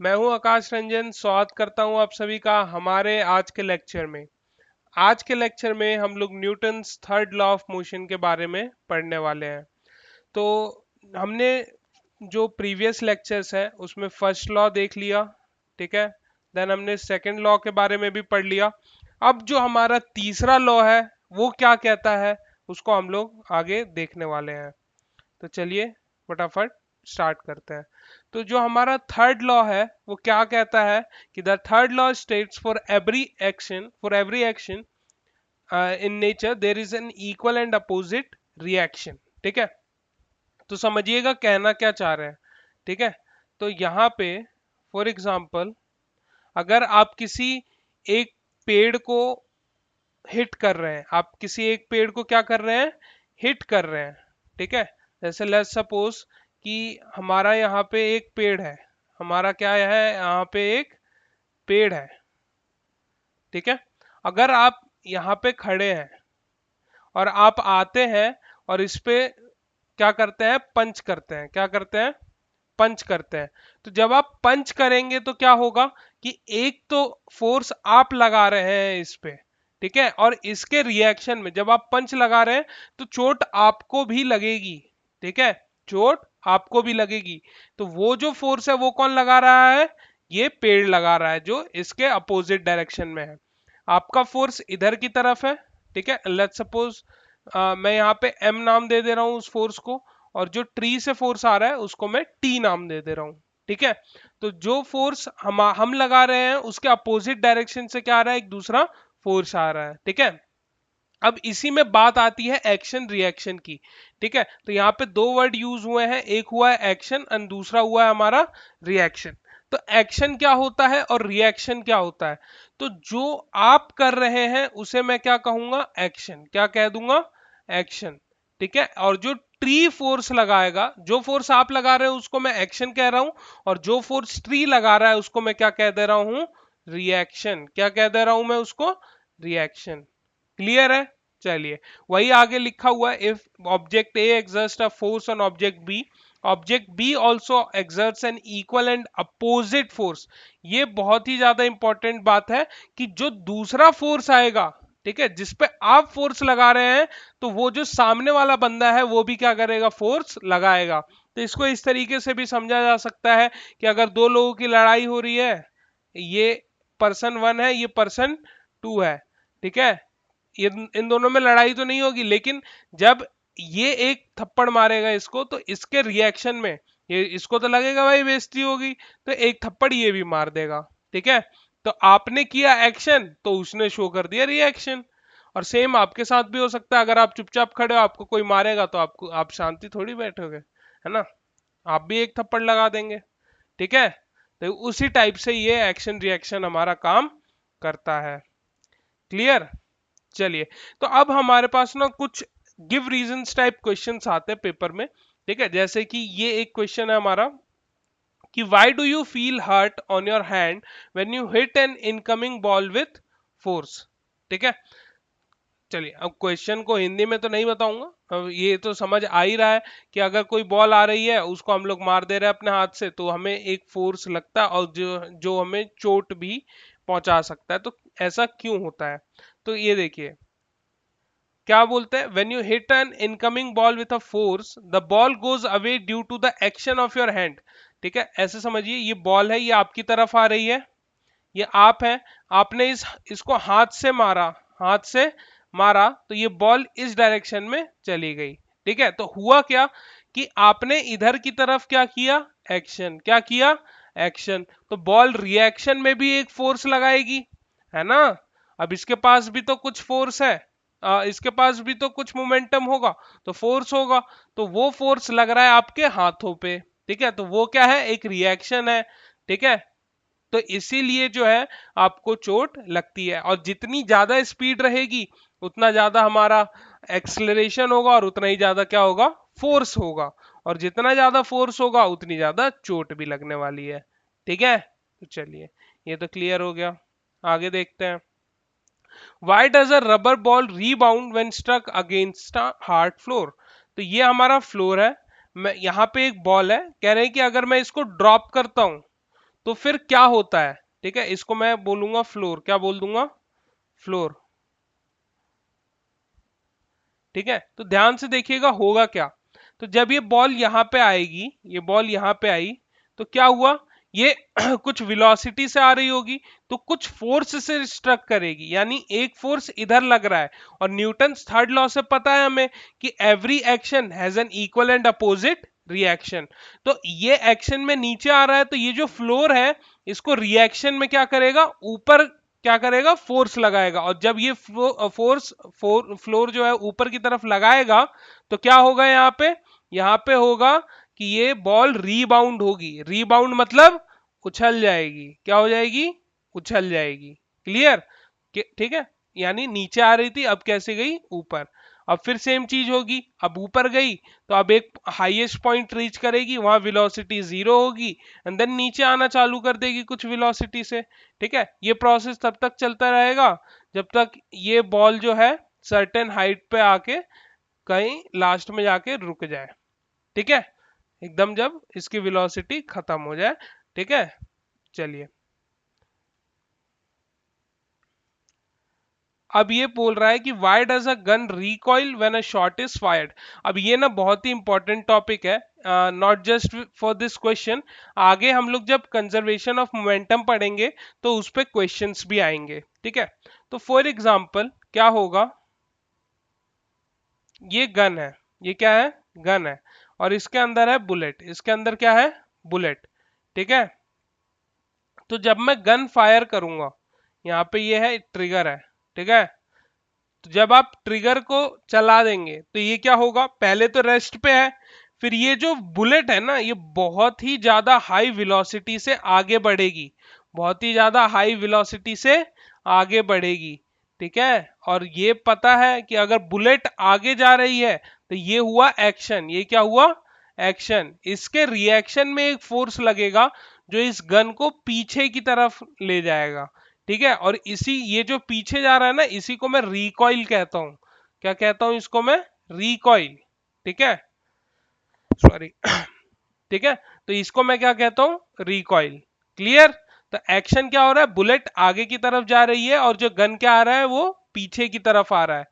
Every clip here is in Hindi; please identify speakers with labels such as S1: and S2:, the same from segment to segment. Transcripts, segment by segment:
S1: मैं हूं आकाश रंजन। स्वागत करता हूं आप सभी का हमारे आज के लेक्चर में। आज के लेक्चर में हम लोग Newton's third law of motion के बारे में पढ़ने वाले हैं। तो हमने जो प्रीवियस लेक्चर्स है उसमें फर्स्ट लॉ देख लिया, ठीक है। देन हमने सेकंड लॉ के बारे में भी पढ़ लिया। अब जो हमारा तीसरा लॉ है वो क्या कहता है उसको हम लोग आगे देखने वाले हैं। तो चलिए फटाफट स्टार्ट करते हैं। तो जो हमारा थर्ड लॉ है वो क्या कहता है कि the third law states for every action in nature there is an equal and opposite reaction, ठीक है। तो समझिएगा कहना क्या चाह रहे हैं, ठीक है। तो यहाँ पे फॉर एग्जाम्पल अगर आप किसी एक पेड़ को हिट कर रहे हैं, आप किसी एक पेड़ को क्या कर रहे हैं, हिट कर रहे हैं, ठीक है। जैसे लेट्स सपोज कि हमारा यहाँ पे एक पेड़ है, हमारा क्या है यहाँ पे एक पेड़ है, ठीक है। अगर आप यहाँ पे खड़े हैं और आप आते हैं और इस पे क्या करते हैं, पंच करते हैं, क्या करते हैं, पंच करते हैं। तो जब आप पंच करेंगे तो क्या होगा कि एक तो फोर्स आप लगा रहे हैं इस पे, ठीक है, और इसके रिएक्शन में जब आप पंच लगा रहे हैं तो चोट आपको भी लगेगी, ठीक है, चोट आपको भी लगेगी। तो वो जो फोर्स है वो कौन लगा रहा है, ये पेड़ लगा रहा है जो इसके अपोजिट डायरेक्शन में है। आपका फोर्स इधर की तरफ है, ठीक है। लेट्स सपोज मैं यहाँ पे एम नाम दे दे रहा हूँ उस फोर्स को, और जो ट्री से फोर्स आ रहा है उसको मैं टी नाम दे दे रहा हूँ, ठीक है। तो जो फोर्स हम लगा रहे हैं उसके अपोजिट डायरेक्शन से क्या आ रहा है, एक दूसरा फोर्स आ रहा है, ठीक है। अब इसी में बात आती है एक्शन रिएक्शन की, ठीक है। तो यहाँ पे दो वर्ड यूज हुए हैं, एक हुआ है एक्शन एंड दूसरा हुआ है हमारा रिएक्शन। तो एक्शन क्या होता है और रिएक्शन क्या होता है, तो जो आप कर रहे हैं उसे मैं क्या कहूंगा, एक्शन, क्या कह दूंगा, एक्शन, ठीक है। और जो ट्री फोर्स लगाएगा, जो फोर्स आप लगा रहे हो उसको मैं एक्शन कह रहा हूं, और जो फोर्स ट्री लगा रहा है उसको मैं क्या कह दे रहा हूं, रिएक्शन, क्या कह दे रहा हूं मैं उसको, रिएक्शन। क्लियर है। चलिए वही आगे लिखा हुआ है, if object A exerts a force on object B also exerts an equal and opposite force. ये बहुत ही ज्यादा इंपॉर्टेंट बात है कि जो दूसरा फोर्स आएगा, ठीक है, जिसपे आप फोर्स लगा रहे हैं, तो वो जो सामने वाला बंदा है वो भी क्या करेगा, फोर्स लगाएगा। तो इसको इस तरीके से भी समझा जा सकता है कि अगर दो लोगों की लड़ाई हो रही है, ये पर्सन वन है, ये पर्सन टू है, ठीक है, इन दोनों में लड़ाई तो नहीं होगी, लेकिन जब ये एक थप्पड़ मारेगा इसको तो इसके रिएक्शन में ये इसको तो लगेगा भाई बेइज्जती होगी, तो एक थप्पड़ ये भी मार देगा, ठीक है। तो आपने किया एक्शन तो उसने शो कर दिया रिएक्शन। और सेम आपके साथ भी हो सकता है, अगर आप चुपचाप खड़े हो आपको कोई मारेगा तो आपको आप शांति थोड़ी बैठोगे, है ना, आप भी एक थप्पड़ लगा देंगे, ठीक है। तो उसी टाइप से ये एक्शन रिएक्शन हमारा काम करता है। क्लियर। चलिए, तो अब हमारे पास ना कुछ गिव रीजंस टाइप क्वेश्चंस आते हैं पेपर में, ठीक है। जैसे कि ये एक क्वेश्चन है हमारा कि why do you feel hurt on your hand when you hit an incoming ball with force, ठीक है। चलिए अब क्वेश्चन को हिंदी में तो नहीं बताऊंगा, अब ये तो समझ आ ही रहा है कि अगर कोई बॉल आ रही है उसको हम लोग मार दे रहे हैं अपने हाथ से तो हमें एक फोर्स लगता है, और जो जो हमें चोट भी पहुंचा सकता है। तो ऐसा क्यों होता है, तो ये देखिए क्या बोलते हैं, when you hit an incoming ball with a force the ball goes away due to the action of your hand, ठीक है। ऐसे समझिए ये बॉल है, ये आपकी तरफ आ रही है, ये आप है, आपने इसको हाथ से मारा, हाथ से मारा तो ये बॉल इस डायरेक्शन में चली गई, ठीक है। तो हुआ क्या कि आपने इधर की तरफ क्या किया, एक्शन, क्या किया, एक्शन। तो बॉल रिएक्शन में भी एक फोर्स लगाएगी, है ना। अब इसके पास भी तो कुछ फोर्स है, इसके पास भी तो कुछ मोमेंटम होगा, तो फोर्स होगा। तो वो फोर्स लग रहा है आपके हाथों पे, ठीक है, तो वो क्या है, एक रिएक्शन है, ठीक है। तो इसीलिए जो है आपको चोट लगती है, और जितनी ज्यादा स्पीड रहेगी उतना ज्यादा हमारा एक्सलरेशन होगा और उतना ही ज्यादा क्या होगा, फोर्स होगा, और जितना ज्यादा फोर्स होगा उतनी ज्यादा चोट भी लगने वाली है, ठीक है। तो चलिए ये तो क्लियर हो गया, आगे देखते हैं। Why does a rubber ball rebound when struck against a hard floor? तो ये हमारा फ्लोर है, मैं यहाँ पे एक बॉल है, कह रहे हैं कि अगर मैं इसको ड्रॉप करता हूं तो फिर क्या होता है, ठीक है, इसको मैं बोलूंगा फ्लोर, क्या बोल दूंगा, फ्लोर। ठीक है, तो ध्यान से देखिएगा होगा क्या। तो जब ये बॉल यहां पे आएगी, ये बॉल यहां पे आई, तो क्या हुआ, ये कुछ वेलोसिटी से आ रही होगी, तो कुछ फोर्स से स्ट्रक करेगी, यानी एक फोर्स इधर लग रहा है। और न्यूटन थर्ड लॉ से पता है हमें कि every action has an equal and opposite reaction. तो ये एक्शन में नीचे आ रहा है, तो ये जो फ्लोर है इसको रिएक्शन में क्या करेगा, ऊपर क्या करेगा, फोर्स लगाएगा। और जब ये फ्लोर जो है ऊपर की तरफ लगाएगा, तो क्या होगा यहाँ पे होगा कि ये बॉल रीबाउंड होगी। रीबाउंड मतलब उछल जाएगी, क्या हो जाएगी, उछल जाएगी। क्लियर, ठीक है, यानी नीचे आ रही थी, अब कैसे गई, ऊपर। अब फिर सेम चीज होगी, अब ऊपर गई तो अब एक हाईएस्ट पॉइंट रीच करेगी, वहां वेलोसिटी 0 होगी, एंड देन नीचे आना चालू कर देगी कुछ वेलोसिटी से। ठीक है, ये प्रोसेस तब तक चलता रहेगा जब तक ये बॉल जो है सर्टेन हाइट पे आके कहीं लास्ट में जाके रुक जाए। ठीक है, एकदम जब इसकी वेलोसिटी खत्म हो जाए। ठीक है, चलिए अब ये बोल रहा है कि why does a gun recoil when a shot is fired. अब ये ना बहुत ही इंपॉर्टेंट टॉपिक है, not just for this question. आगे हम लोग जब कंजर्वेशन ऑफ मोमेंटम पढ़ेंगे तो उस पे क्वेश्चंस भी आएंगे। ठीक है, तो फॉर एग्जांपल क्या होगा, ये गन है, ये क्या है, गन है, और इसके अंदर है बुलेट, इसके अंदर क्या है, बुलेट। ठीक है, तो जब मैं गन फायर करूंगा, यहाँ पे ये है ट्रिगर है। ठीक है, तो जब आप ट्रिगर को चला देंगे तो ये क्या होगा, पहले तो रेस्ट पे है, फिर ये जो बुलेट है ना ये बहुत ही ज्यादा हाई वेलोसिटी से आगे बढ़ेगी, बहुत ही ज्यादा हाई वेलोसिटी से आगे बढ़ेगी। ठीक है, और ये पता है कि अगर बुलेट आगे जा रही है तो ये हुआ एक्शन, ये क्या हुआ, एक्शन। इसके रिएक्शन में एक फोर्स लगेगा जो इस गन को पीछे की तरफ ले जाएगा। ठीक है, और इसी ये जो पीछे जा रहा है ना इसी को मैं रिकॉइल कहता हूं। क्या कहता हूं इसको मैं, रिकॉइल। ठीक है, सॉरी ठीक है, तो इसको मैं क्या कहता हूं, रिकॉइल। क्लियर, तो एक्शन क्या हो रहा है, बुलेट आगे की तरफ जा रही है और जो गन क्या आ रहा है वो पीछे की तरफ आ रहा है।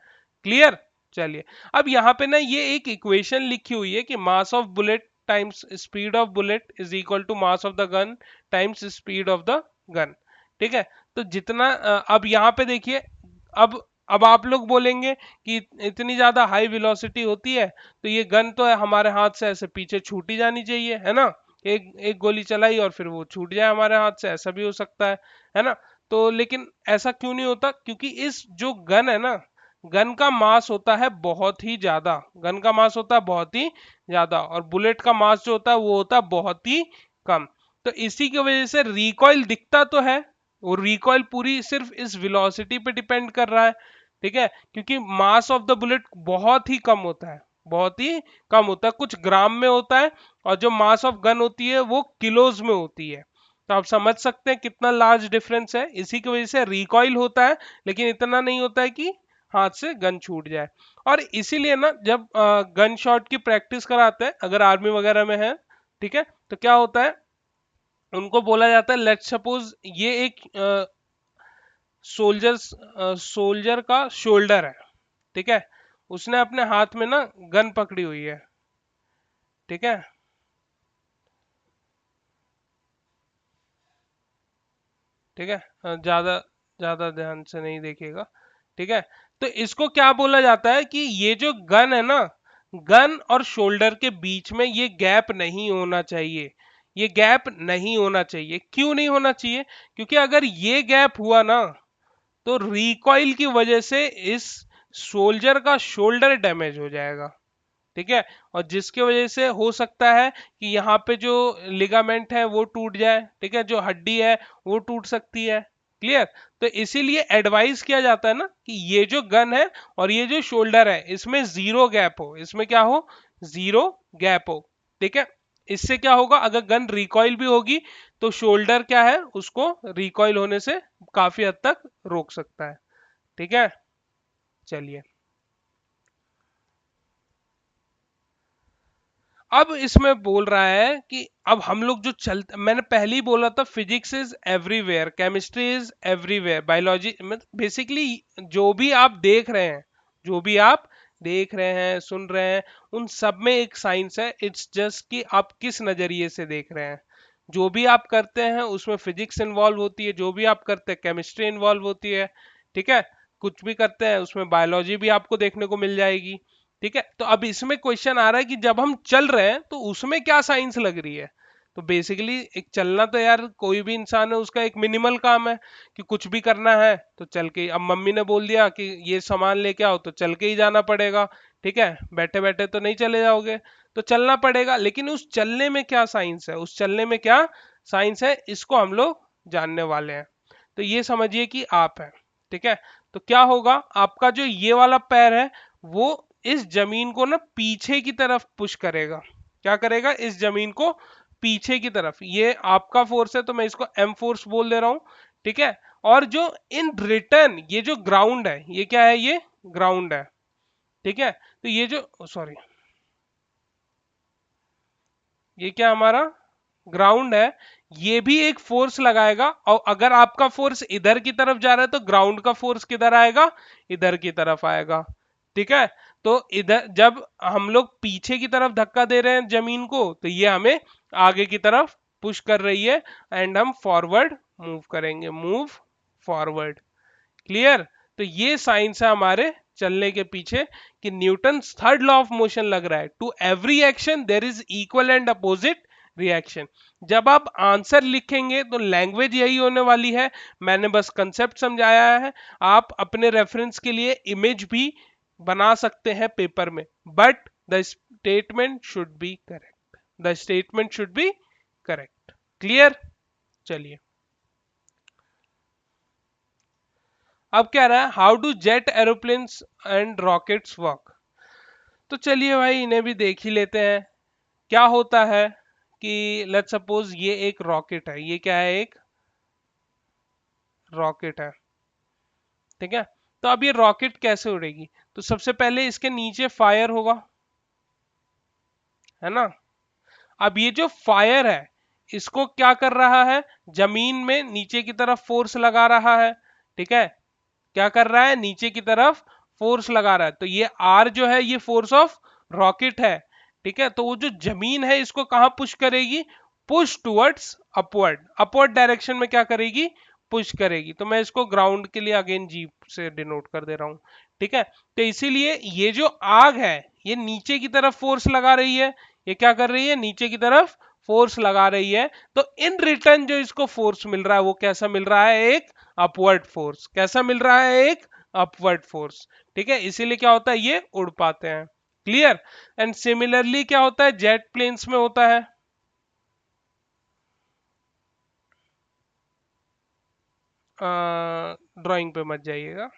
S1: क्लियर, चलिए अब यहाँ पे ना ये एक इक्वेशन लिखी हुई है कि mass of bullet times speed of bullet is equal to mass of the gun times speed of the gun. ठीक है, तो जितना अब यहाँ पे देखिए, अब अब आप लोग बोलेंगे कि इतनी ज्यादा हाई वेलोसिटी होती है तो ये गन तो है हमारे हाथ से ऐसे पीछे छूट ही जानी चाहिए, है ना, एक एक गोली चलाई और फिर वो छूट जाए हमारे हाथ से, ऐसा भी हो सकता है ना। तो लेकिन ऐसा क्यों नहीं होता, क्योंकि इस जो गन है ना, गन का मास होता है बहुत ही ज्यादा, गन का मास होता है बहुत ही ज्यादा, और बुलेट का मास जो होता है वो होता है बहुत ही कम। तो इसी की वजह से रिकॉइल दिखता तो है, वो रिकॉइल पूरी सिर्फ इस वेलोसिटी पे डिपेंड कर रहा है। ठीक है, क्योंकि मास ऑफ द बुलेट बहुत ही कम होता है, बहुत ही कम होता है, कुछ ग्राम में होता है, और जो मास ऑफ गन होती है वो किलोज में होती है। तो आप समझ सकते हैं कितना लार्ज डिफरेंस है, इसी की वजह से रिकॉइल होता है लेकिन इतना नहीं होता है कि हाथ से गन छूट जाए। और इसीलिए ना जब गन शॉट की प्रैक्टिस कराते हैं अगर आर्मी वगैरह में है, ठीक है, तो क्या होता है, उनको बोला जाता है, लेट सपोज ये एक सोल्जर का शोल्डर है। ठीक है, उसने अपने हाथ में ना गन पकड़ी हुई है। ठीक है, ठीक है, ज्यादा ज्यादा ध्यान से नहीं देखिएगा। ठीक है, तो इसको क्या बोला जाता है कि ये जो गन है ना, गन और शोल्डर के बीच में ये गैप नहीं होना चाहिए, ये गैप नहीं होना चाहिए। क्यों नहीं होना चाहिए, क्योंकि अगर ये गैप हुआ ना तो रिकॉइल की वजह से इस सोल्जर का शोल्डर डैमेज हो जाएगा। ठीक है, और जिसकी वजह से हो सकता है कि यहाँ पे जो लिगामेंट है वो टूट जाए। ठीक है, जो हड्डी है वो टूट सकती है। क्लियर, तो इसीलिए एडवाइस किया जाता है ना कि ये जो गन है और ये जो शोल्डर है इसमें जीरो गैप हो, इसमें क्या हो, जीरो गैप हो। ठीक है, इससे क्या होगा, अगर गन रिकॉइल भी होगी तो शोल्डर क्या है उसको रिकॉइल होने से काफी हद तक रोक सकता है। ठीक है, चलिए अब इसमें बोल रहा है कि अब हम लोग जो चलते, मैंने पहले ही बोला था physics is everywhere, chemistry is everywhere, biology basically जो भी आप देख रहे हैं, जो भी आप देख रहे हैं सुन रहे हैं, उन सब में एक साइंस है। इट्स जस्ट कि आप किस नजरिए से देख रहे हैं। जो भी आप करते हैं उसमें फिजिक्स इन्वॉल्व होती है, जो भी आप करते हैं केमिस्ट्री इन्वॉल्व होती है, ठीक है। कुछ भी करते हैं उसमें बायोलॉजी भी आपको देखने को मिल जाएगी, ठीक है। तो अब इसमें क्वेश्चन आ रहा है कि जब हम चल रहे हैं तो उसमें क्या साइंस लग रही है। तो बेसिकली एक चलना तो यार कोई भी इंसान है उसका एक मिनिमल काम है कि कुछ भी करना है तो चल के, अब मम्मी ने बोल दिया कि ये सामान लेके आओ तो चल के ही जाना पड़ेगा, ठीक है। बैठे बैठे तो नहीं चले जाओगे, तो चलना पड़ेगा। लेकिन उस चलने में क्या साइंस है, उस चलने में क्या साइंस है, इसको हम लोग जानने वाले हैं। तो ये समझिए कि आप है, ठीक है। तो क्या होगा, आपका जो ये वाला पैर है वो इस जमीन को ना पीछे की तरफ पुश करेगा। क्या करेगा, इस जमीन को पीछे की तरफ। ये आपका फोर्स है तो मैं इसको एम फोर्स बोल दे रहा हूं, ठीक है। और जो इन रिटर्न ये जो ग्राउंड है, ये क्या है, ये ग्राउंड है, ठीक है। तो ये जो सॉरी, ये क्या हमारा ग्राउंड है, ये भी एक फोर्स लगाएगा। और अगर आपका फोर्स इधर की तरफ जा रहा है तो ग्राउंड का फोर्स किधर आएगा, इधर की तरफ आएगा, ठीक है। तो इधर जब हम लोग पीछे की तरफ धक्का दे रहे हैं जमीन को तो ये हमें आगे की तरफ पुश कर रही है, एंड हम फॉरवर्ड मूव करेंगे, मूव फॉरवर्ड। क्लियर। तो ये साइंस है हमारे चलने के पीछे कि Newton third law of motion लग रहा है, to every action there is equal and opposite reaction. जब आप आंसर लिखेंगे तो लैंग्वेज यही होने वाली है, मैंने बस कंसेप्ट समझाया है। आप अपने रेफरेंस के लिए इमेज भी बना सकते हैं पेपर में, but the statement should be correct, the statement should be correct. Clear. चलिए, अब क्या रहा है, how do jet aeroplanes and rockets work. तो चलिए भाई इन्हें भी देख ही लेते हैं। क्या होता है कि लेट्स सपोज ये एक रॉकेट है, ये क्या है, एक रॉकेट है, ठीक है। तो अब ये रॉकेट कैसे उड़ेगी, तो सबसे पहले इसके नीचे फायर होगा, है ना। अब ये जो फायर है इसको क्या कर रहा है, जमीन में नीचे की तरफ फोर्स लगा रहा है, ठीक है। क्या कर रहा है, नीचे की तरफ फोर्स लगा रहा है। तो ये आर जो है ये फोर्स ऑफ रॉकेट है, ठीक है। तो वो जो जमीन है इसको कहां पुश करेगी, push towards upward, upward direction में क्या करेगी, पुश करेगी। तो मैं इसको ग्राउंड के लिए अगेन जी से डिनोट कर दे रहा हूं, ठीक है। तो इसीलिए ये जो आग है ये नीचे की तरफ फोर्स लगा रही है, ये क्या कर रही है, नीचे की तरफ फोर्स लगा रही है। तो इन रिटर्न जो इसको फोर्स मिल रहा है वो कैसा मिल रहा है, एक अपवर्ड फोर्स। कैसा मिल रहा है, एक अपवर्ड फोर्स, ठीक है। इसीलिए क्या होता है, ये उड़ पाते हैं। क्लियर। एंड सिमिलरली क्या होता है, जेट प्लेन्स में होता है। ड्राइंग पे मत जाइएगा।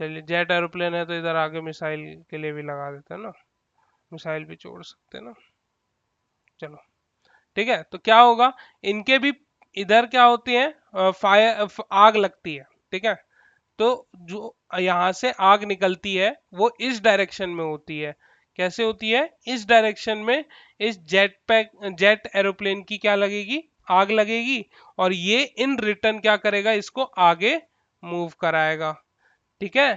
S1: चलिए, जेट एरोप्लेन है तो इधर आगे मिसाइल के लिए भी लगा देते हैं ना, मिसाइल भी छोड़ सकते हैं ना। चलो, ठीक है। तो क्या होगा, इनके भी इधर क्या होती है, फायर, आग लगती है, ठीक है। तो जो यहाँ से आग निकलती है वो इस डायरेक्शन में होती है। कैसे होती है, इस डायरेक्शन में। इस जेट एरोप्लेन की क्या लगेगी, आग लगेगी। और ये इन रिटर्न क्या करेगा, इसको आगे मूव कराएगा, ठीक है।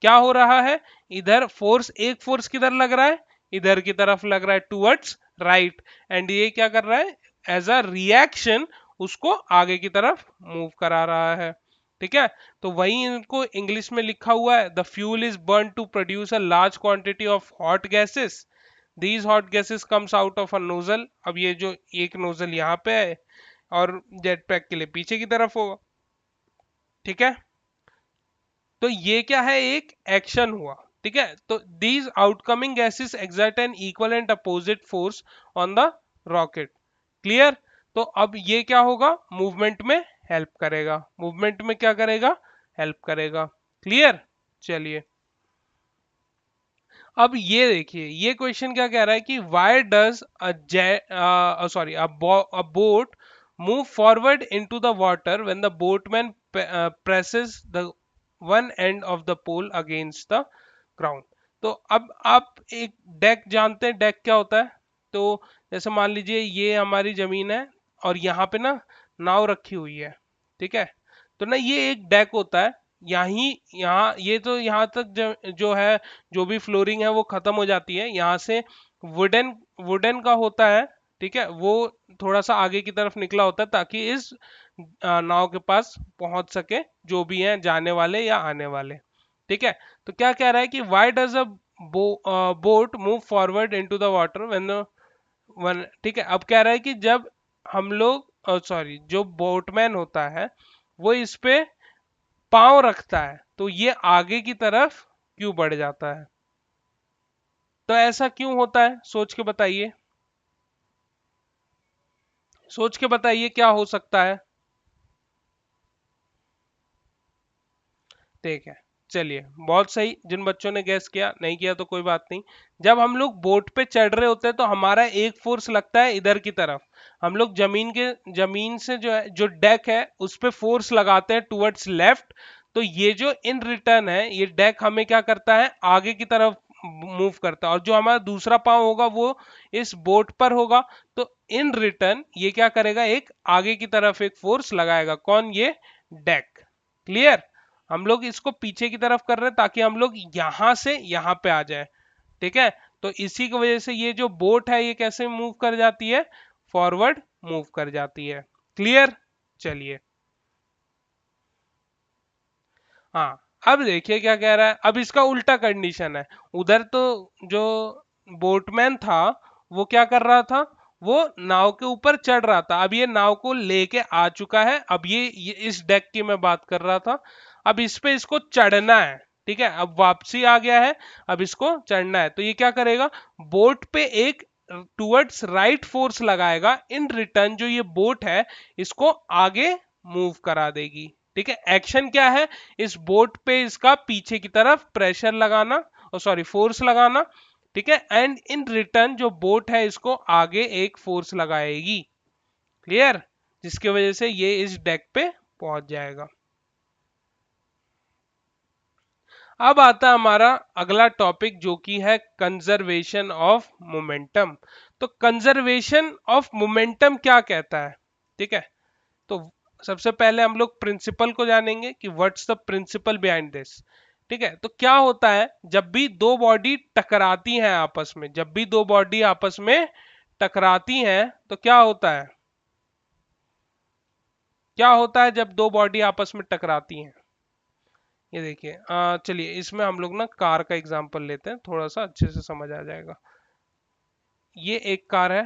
S1: क्या हो रहा है, इधर फोर्स, एक फोर्स किधर लग रहा है, इधर की तरफ लग रहा है, टुवर्ड्स राइट। एंड ये क्या कर रहा है, एज अ रिएक्शन उसको आगे की तरफ मूव करा रहा है, ठीक है। तो वही इनको इंग्लिश में लिखा हुआ है, the fuel is burn to produce a large quantity of hot gases, these hot gases comes out of a nozzle. अब ये जो एक नोजल यहाँ पे है और जेट पैक के लिए पीछे की तरफ होगा, ठीक है। तो ये क्या है, एक एक्शन हुआ, ठीक है। तो these outcoming gases exert an equal and opposite force on the rocket. Clear. तो अब ये क्या होगा, मूवमेंट में हेल्प करेगा, मूवमेंट में क्या करेगा, हेल्प करेगा। क्लियर। चलिए, अब ये देखिए, ये क्वेश्चन क्या कह रहा है कि why does a boat move forward into the water when the boatman presses the one end of the pole against the ground। तो अब आप एक डेक जानते हैं, डेक क्या होता है? तो जैसे मान लीजिए ये हमारी जमीन है और यहाँ पे ना नाव रखी हुई है, ठीक है? तो ना ये एक डेक होता है। यहाँ ये तो यहाँ तक जो है, जो भी फ्लोरिंग है वो खत्म हो जाती है। यहाँ से वुडन वुडन का होता है, ठीक है? वो थोड़ा सा आगे की तरफ निकला होता है ताकि इस नाव के पास पहुंच सके जो भी हैं जाने वाले या आने वाले, ठीक है? तो क्या कह रहा है कि why does a boat move forward into the water when one, ठीक है? अब कह रहा है कि जब हम लोग सॉरी जो बोटमैन होता है वो इस पे पांव रखता है तो ये आगे की तरफ क्यों बढ़ जाता है? तो ऐसा क्यों होता है? सोच के बताइए, सोच के बताइए क्या हो सकता है। ठीक है, चलिए बहुत सही। जिन बच्चों ने गैस किया, नहीं किया तो कोई बात नहीं। जब हम लोग बोट पे चढ़ रहे होते हैं तो हमारा एक फोर्स लगता है इधर की तरफ। हम लोग जमीन से जो है, जो डेक है उस पे फोर्स लगाते हैं टुवर्ड्स लेफ्ट। तो ये जो इन रिटर्न है, ये डेक हमें क्या करता है, आगे की तरफ मूव करता है, और जो हमारा दूसरा पाँव होगा वो इस बोट पर होगा। तो इन रिटर्न ये क्या करेगा, एक आगे की तरफ एक फोर्स लगाएगा। कौन? ये डेक। क्लियर? हम लोग इसको पीछे की तरफ कर रहे हैं ताकि हम लोग यहां से यहां पे आ जाए, ठीक है? तो इसी की वजह से ये जो बोट है ये कैसे मूव कर जाती है, फॉरवर्ड मूव कर जाती है। क्लियर? चलिए, हाँ, अब देखिए क्या कह रहा है। अब इसका उल्टा कंडीशन है। उधर तो जो बोटमैन था वो क्या कर रहा था, वो नाव के ऊपर चढ़ रहा था। अब ये नाव को लेके आ चुका है। अब ये इस डेक की मैं बात कर रहा था। अब इस पे इसको चढ़ना है, ठीक है? अब वापसी आ गया है, अब इसको चढ़ना है। तो ये क्या करेगा, बोट पे एक टुवर्ड्स राइट फोर्स लगाएगा। इन रिटर्न जो ये बोट है इसको आगे मूव करा देगी, ठीक है? एक्शन क्या है, इस बोट पे इसका पीछे की तरफ प्रेशर लगाना, और सॉरी फोर्स लगाना, ठीक है? एंड इन रिटर्न जो बोट है इसको आगे एक फोर्स लगाएगी। क्लियर? जिसकी वजह से ये इस डेक पे पहुंच जाएगा। अब आता है हमारा अगला टॉपिक जो कि है कंजर्वेशन ऑफ मोमेंटम। तो कंजर्वेशन ऑफ मोमेंटम क्या कहता है, ठीक है? तो सबसे पहले हम लोग प्रिंसिपल को जानेंगे कि what's the principle behind this, ठीक है? तो क्या होता है, जब भी दो बॉडी टकराती हैं आपस में, जब भी दो बॉडी आपस में टकराती हैं तो क्या होता है, क्या होता है जब दो बॉडी आपस में टकराती हैं? ये देखिए, चलिए इसमें हम लोग ना कार का एग्जांपल लेते हैं, थोड़ा सा अच्छे से समझ आ जाएगा। ये एक कार है,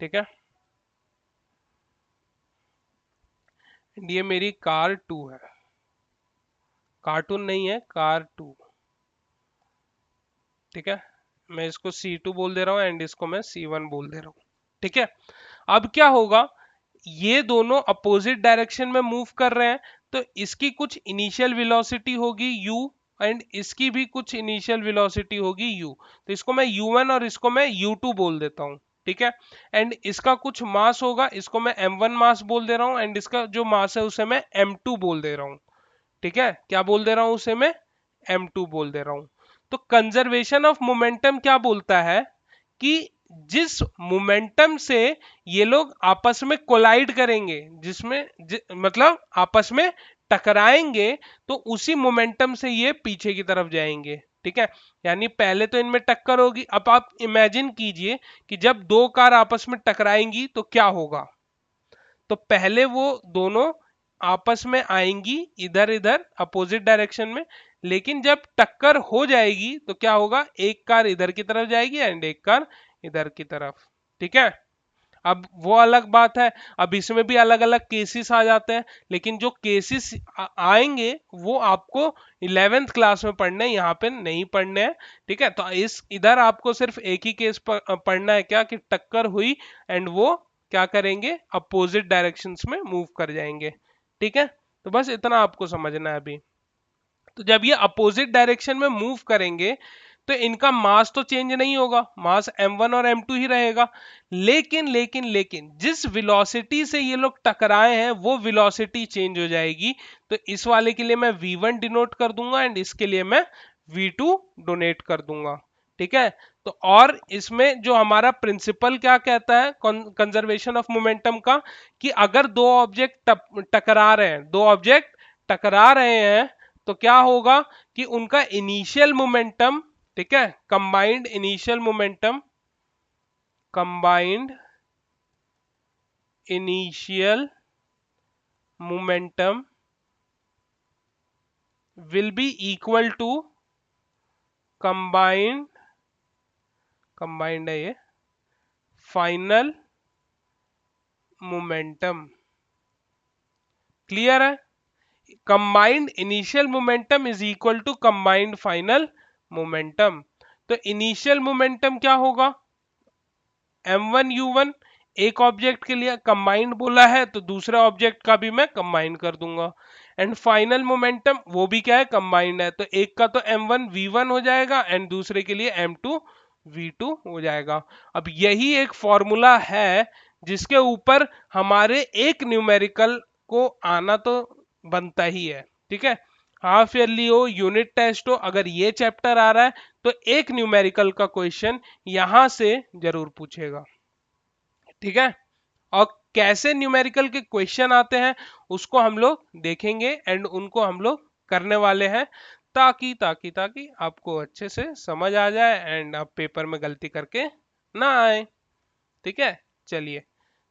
S1: ठीक है? ये मेरी कार टू है, कार्टून नहीं है, कार टू, ठीक है? मैं इसको C2 बोल दे रहा हूँ एंड इसको मैं C1 बोल दे रहा हूँ, ठीक है? अब क्या होगा, ये दोनों अपोजिट डायरेक्शन में मूव कर रहे हैं। तो इसकी कुछ इनिशियल वेलोसिटी होगी u, एंड इसकी भी कुछ इनिशियल वेलोसिटी होगी u। तो इसको मैं u1 और इसको मैं u2 बोल देता हूँ, ठीक है? एंड इसका कुछ मास होगा, इसको मैं m1 मास बोल दे रहा हूँ, एंड इसका जो मास है उसे मैं m2 बोल दे रहा हूँ, ठीक है? क्या बोल दे रहा हूँ उसे मैं? m2 बोल दे रहा हूँ। तो कंजर्वेशन ऑफ मोमेंटम क्या बोलता है कि जिस मोमेंटम से ये लोग आपस में कोलाइड करेंगे, मतलब आपस में टकराएंगे, तो उसी मोमेंटम से ये पीछे की तरफ जाएंगे, ठीक है? यानी पहले तो इनमें टक्कर होगी। अब आप इमेजिन कीजिए कि जब दो कार आपस में टकराएंगी तो क्या होगा। तो पहले वो दोनों आपस में आएंगी इधर इधर अपोजिट डायरेक्शन में, लेकिन जब टक्कर हो जाएगी तो क्या होगा, एक कार इधर की तरफ जाएगी एंड एक कार इधर की तरफ, ठीक है? अब वो अलग बात है, अब इसमें भी अलग अलग केसेस आ जाते हैं, लेकिन जो केसेस आएंगे वो आपको 11th क्लास में पढ़ने हैं, यहाँ पे नहीं पढ़ने हैं, ठीक है? तो इस इधर आपको सिर्फ एक ही केस पढ़ना है, क्या कि टक्कर हुई एंड वो क्या करेंगे, अपोजिट डायरेक्शंस में मूव कर जाएंगे, ठीक है? तो बस इतना आपको समझना है अभी। तो जब ये अपोजिट डायरेक्शन में मूव करेंगे तो इनका मास तो चेंज नहीं होगा, मास m1 और m2 ही रहेगा। लेकिन जिस वेलोसिटी से ये लोग टकराए हैं वो वेलोसिटी चेंज हो जाएगी। तो इस वाले के लिए मैं v1 डिनोट कर दूंगा एंड इसके लिए मैं v2 डोनेट कर दूंगा। ठीक है, तो और इसमें जो हमारा प्रिंसिपल क्या कहता है कंजर्वेशन ऑफ मोमेंटम का, कि अगर दो ऑब्जेक्ट टकरा रहे हैं, दो ऑब्जेक्ट टकरा रहे हैं, तो क्या होगा कि उनका इनिशियल मोमेंटम, ठीक है, combined initial momentum, combined initial momentum will be equal to combined है ये, फाइनल मोमेंटम। क्लियर है? Combined initial momentum is equal to combined final momentum. तो इनिशियल मोमेंटम क्या होगा, m1 u1, एक ऑब्जेक्ट के लिए कंबाइंड बोला है तो दूसरे ऑब्जेक्ट का भी मैं कंबाइन कर दूंगा। एंड फाइनल मोमेंटम वो भी क्या है, कंबाइंड है, तो एक का तो m1 v1 हो जाएगा एंड दूसरे के लिए m2 v2 हो जाएगा। अब यही एक फॉर्मूला है जिसके ऊपर हमारे एक न्यूमेरिकल को आना तो बनता ही है। ठीक है, हाफ ईयरली हो, यूनिट टेस्ट हो, अगर ये चैप्टर आ रहा है तो एक न्यूमेरिकल का क्वेश्चन यहां से जरूर पूछेगा। ठीक है, और कैसे न्यूमेरिकल के क्वेश्चन आते हैं उसको हम लोग देखेंगे एंड उनको हम लोग करने वाले हैं, ताकि ताकि ताकि आपको अच्छे से समझ आ जाए एंड आप पेपर में गलती करके ना आए। ठीक है, चलिए,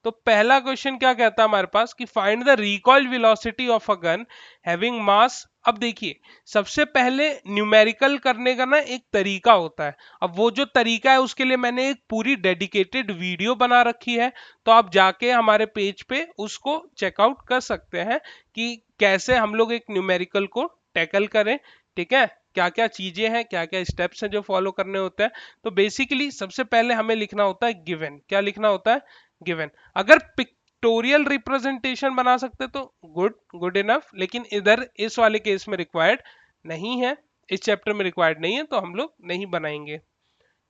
S1: तो पहला क्वेश्चन क्या कहता है हमारे पास कि find the recoil velocity of a gun having mass. अब देखिए, सबसे पहले न्यूमेरिकल करने का ना एक तरीका होता है। अब वो जो तरीका है उसके लिए मैंने एक पूरी डेडिकेटेड वीडियो बना रखी है, तो आप जाके हमारे पेज पे उसको चेकआउट कर सकते हैं कि कैसे हम लोग एक न्यूमेरिकल को टैकल करें। ठीक है, क्या क्या चीजें हैं, क्या क्या स्टेप्स हैं जो फॉलो करने होते हैं। तो बेसिकली सबसे पहले हमें लिखना होता है गिवन। क्या लिखना होता है, गिवन। अगर पिक्टोरियल रिप्रेजेंटेशन बना सकते तो गुड इनफ, लेकिन इधर इस वाले केस में रिक्वायर्ड नहीं है, इस चैप्टर में रिक्वायर्ड नहीं है, तो हम लोग नहीं बनाएंगे।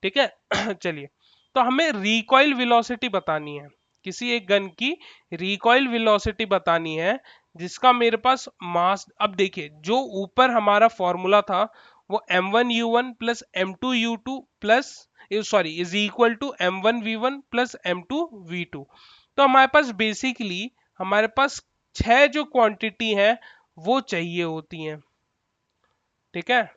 S1: ठीक है चलिए, तो हमें रिकॉइल वेलोसिटी बतानी है, किसी एक गन की रिकॉइल वेलोसिटी बतानी है जिसका मेरे पास मास। अब देखिए, जो ऊपर हमारा फॉर्मूला था वो m1 u1 plus m2 u2 plus sorry is equal to m1 v1 plus m2 v2। तो हमारे पास बेसिकली हमारे पास 6 जो क्वांटिटी है वो चाहिए होती हैं। ठीक है,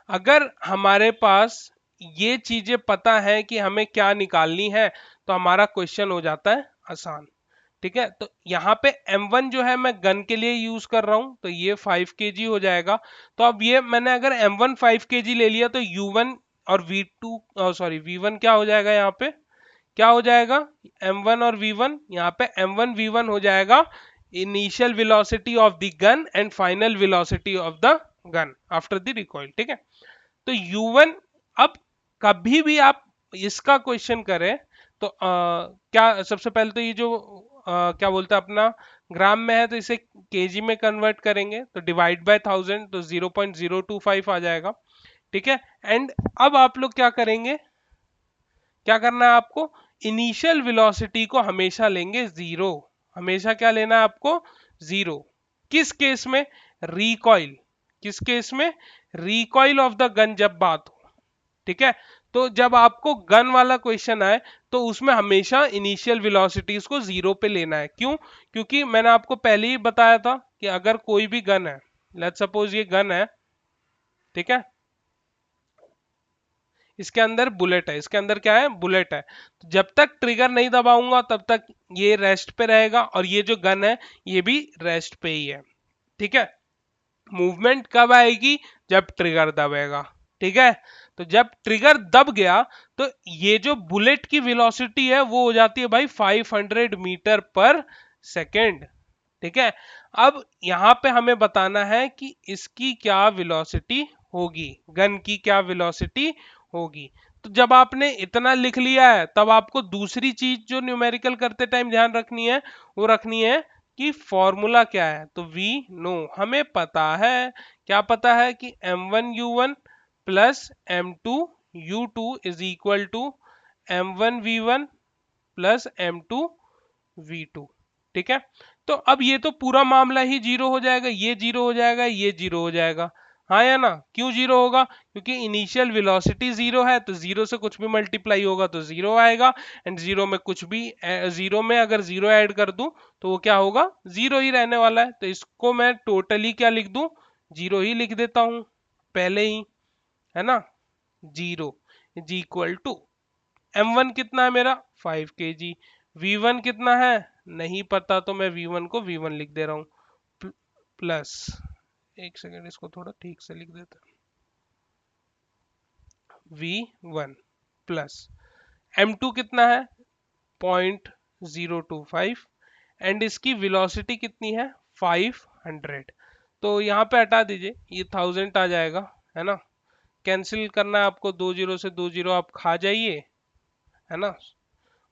S1: अगर हमारे पास ये चीजें पता है कि हमें क्या निकालनी है तो हमारा क्वेश्चन हो जाता है आसान। ठीक है, तो यहाँ पे m1 जो है मैं गन के लिए यूज कर रहा हूं, तो ये 5 kg हो जाएगा। तो अब ये मैंने अगर m1 5 kg ले लिया तो u1 और v2 सॉरी v1 क्या हो जाएगा, यहाँ पे क्या हो जाएगा, m1 और v1, यहाँ पे m1 v1 हो जाएगा initial velocity of the gun and final velocity of the gun after the recoil. ठीक है, तो u1, अब कभी भी आप इसका क्वेश्चन करें तो क्या सबसे पहले तो ये जो क्या बोलते हैं अपना ग्राम में है तो इसे केजी में कन्वर्ट करेंगे, तो डिवाइड बाय 1000 तो 0.025 आ जाएगा। ठीक है, एंड अब आप लोग क्या करेंगे, क्या करना है आपको, इनिशियल वेलोसिटी को हमेशा लेंगे जीरो। हमेशा क्या लेना है आपको, जीरो। किस केस में, रिकॉइल। किस केस में, रिकॉइल ऑफ द गन जब बात हो। ठीक है, तो जब आपको गन वाला क्वेश्चन आए तो उसमें हमेशा इनिशियल वेलोसिटीज को जीरो पे लेना है। क्यों, क्योंकि मैंने आपको पहले ही बताया था कि अगर कोई भी गन है, लेट्स सपोज ये गन है, ठीक है, इसके अंदर बुलेट है, इसके अंदर क्या है, बुलेट है, तो जब तक ट्रिगर नहीं दबाऊंगा तब तक ये रेस्ट पे रहेगा और ये जो गन है ये भी रेस्ट पे ही है। ठीक है, मूवमेंट कब आएगी, जब ट्रिगर दबेगा। ठीक है, तो जब ट्रिगर दब गया तो ये जो बुलेट की वेलोसिटी है वो हो जाती है भाई 500 मीटर पर सेकेंड। ठीक है, अब यहां पे हमें बताना है कि इसकी क्या वेलोसिटी होगी, गन की क्या वेलोसिटी होगी। तो जब आपने इतना लिख लिया है तब आपको दूसरी चीज जो न्यूमेरिकल करते टाइम ध्यान रखनी है वो रखनी है कि फॉर्मूला क्या है। तो वी नो, हमें पता है क्या पता है कि m1u1 plus m2u2 is equal to m1v1 plus m2v2। ठीक है, तो अब ये तो पूरा मामला ही जीरो हो जाएगा, ये जीरो हो जाएगा, ये जीरो हो जाएगा। हाँ या ना? क्यों जीरो होगा? क्योंकि इनिशियल वेलोसिटी जीरो है, तो जीरो से कुछ भी मल्टीप्लाई होगा तो जीरो आएगा, एंड जीरो में कुछ भी, जीरो में अगर जीरो ऐड कर दूं तो वो क्या होगा? जीरो ही रहने वाला है। तो इसको मैं टोटली क्या लिख दूं? जीरो ही लिख देता हूं पहले ही, है ना? Zero is equal to m1 कितना है मेरा? 5 kg। v1 कितना है? नहीं पता, तो मैं v1 को v1 लिख दे रहा हूं, प्लस, एक सेकेंड इसको थोड़ा ठीक से लिख देते हैं, v1 प्लस m2 कितना है? 0.025, एंड इसकी वेलोसिटी कितनी है? 500। तो यहाँ पे हटा दीजिए, ये 1000 आ जाएगा, है ना? कैंसिल करना है आपको, दो जीरो से दो जीरो आप खा जाइए, है ना?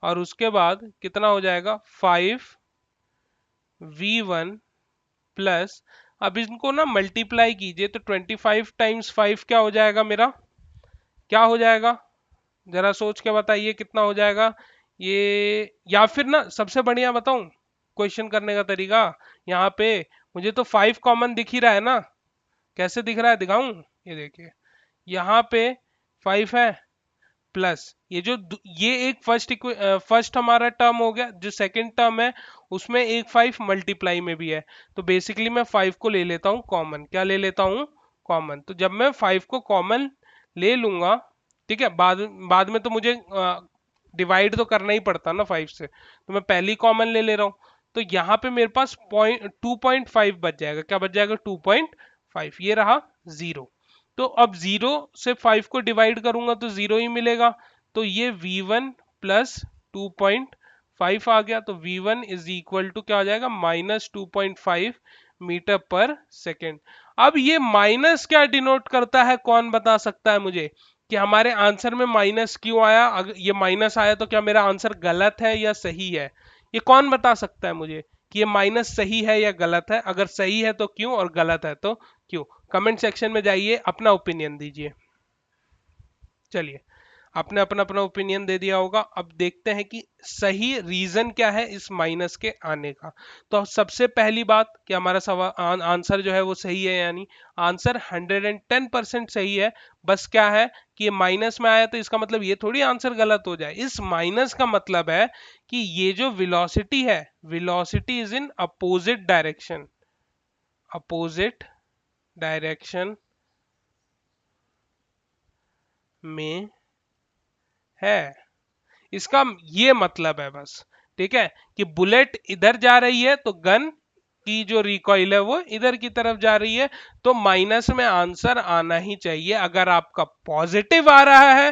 S1: और उसके बाद कितना हो जाएगा? 5v1 प्लस, अब इनको ना मल्टीप्लाई कीजिए तो 25 टाइम्स 5 क्या हो जाएगा मेरा? क्या हो जाएगा? जरा सोच के बताइए कितना हो जाएगा ये। या फिर ना सबसे बढ़िया बताऊं क्वेश्चन करने का तरीका, यहाँ पे मुझे तो 5 कॉमन दिख ही रहा है ना। कैसे दिख रहा है दिखाऊं? ये देखिए, यहाँ पे 5 है, प्लस ये जो ये एक फर्स्ट हमारा टर्म हो गया, जो सेकंड टर्म है उसमें एक 5 मल्टीप्लाई में भी है, तो बेसिकली मैं 5 को ले लेता हूँ कॉमन। क्या ले लेता हूँ? कॉमन। तो जब मैं 5 को कॉमन ले लूंगा, ठीक है, बाद बाद में तो मुझे डिवाइड तो करना ही पड़ता ना 5 से, तो मैं पहली कॉमन ले ले रहा हूँ। तो यहाँ पे मेरे पास 2.5 बच जाएगा। क्या बच जाएगा? 2.5। ये रहा जीरो। तो अब जीरो से 5 को डिवाइड करूंगा तो जीरो ही मिलेगा, तो ये v1 प्लस 2.5 आ गया। तो v1 इज इक्वल टू क्या हो जाएगा? -2.5 मीटर पर सेकेंड। अब ये माइनस क्या डिनोट करता है, कौन बता सकता है मुझे कि हमारे आंसर में माइनस क्यों आया? अगर ये माइनस आया तो क्या मेरा आंसर गलत है या सही है? ये कौन बता सकता है मुझे कि ये माइनस सही है या गलत है? अगर सही है तो क्यों, और गलत है तो क्यों? कमेंट सेक्शन में जाइए, अपना ओपिनियन दीजिए। चलिए, आपने अपना अपना ओपिनियन दे दिया होगा। अब देखते हैं कि सही रीजन क्या है इस माइनस के आने का। तो सबसे पहली बात कि हमारा सवाल आंसर जो है वो सही है, यानी आंसर 110% सही है। बस क्या है कि ये माइनस में आया तो इसका मतलब ये थोड़ी आंसर गलत हो जाए। इस माइनस का मतलब है कि ये जो वेलोसिटी है, velocity is in opposite direction, opposite direction में है, इसका ये मतलब है बस। ठीक है, कि बुलेट इधर जा रही है तो गन की जो रिकॉइल है वो इधर की तरफ जा रही है, तो माइनस में आंसर आना ही चाहिए। अगर आपका पॉजिटिव आ रहा है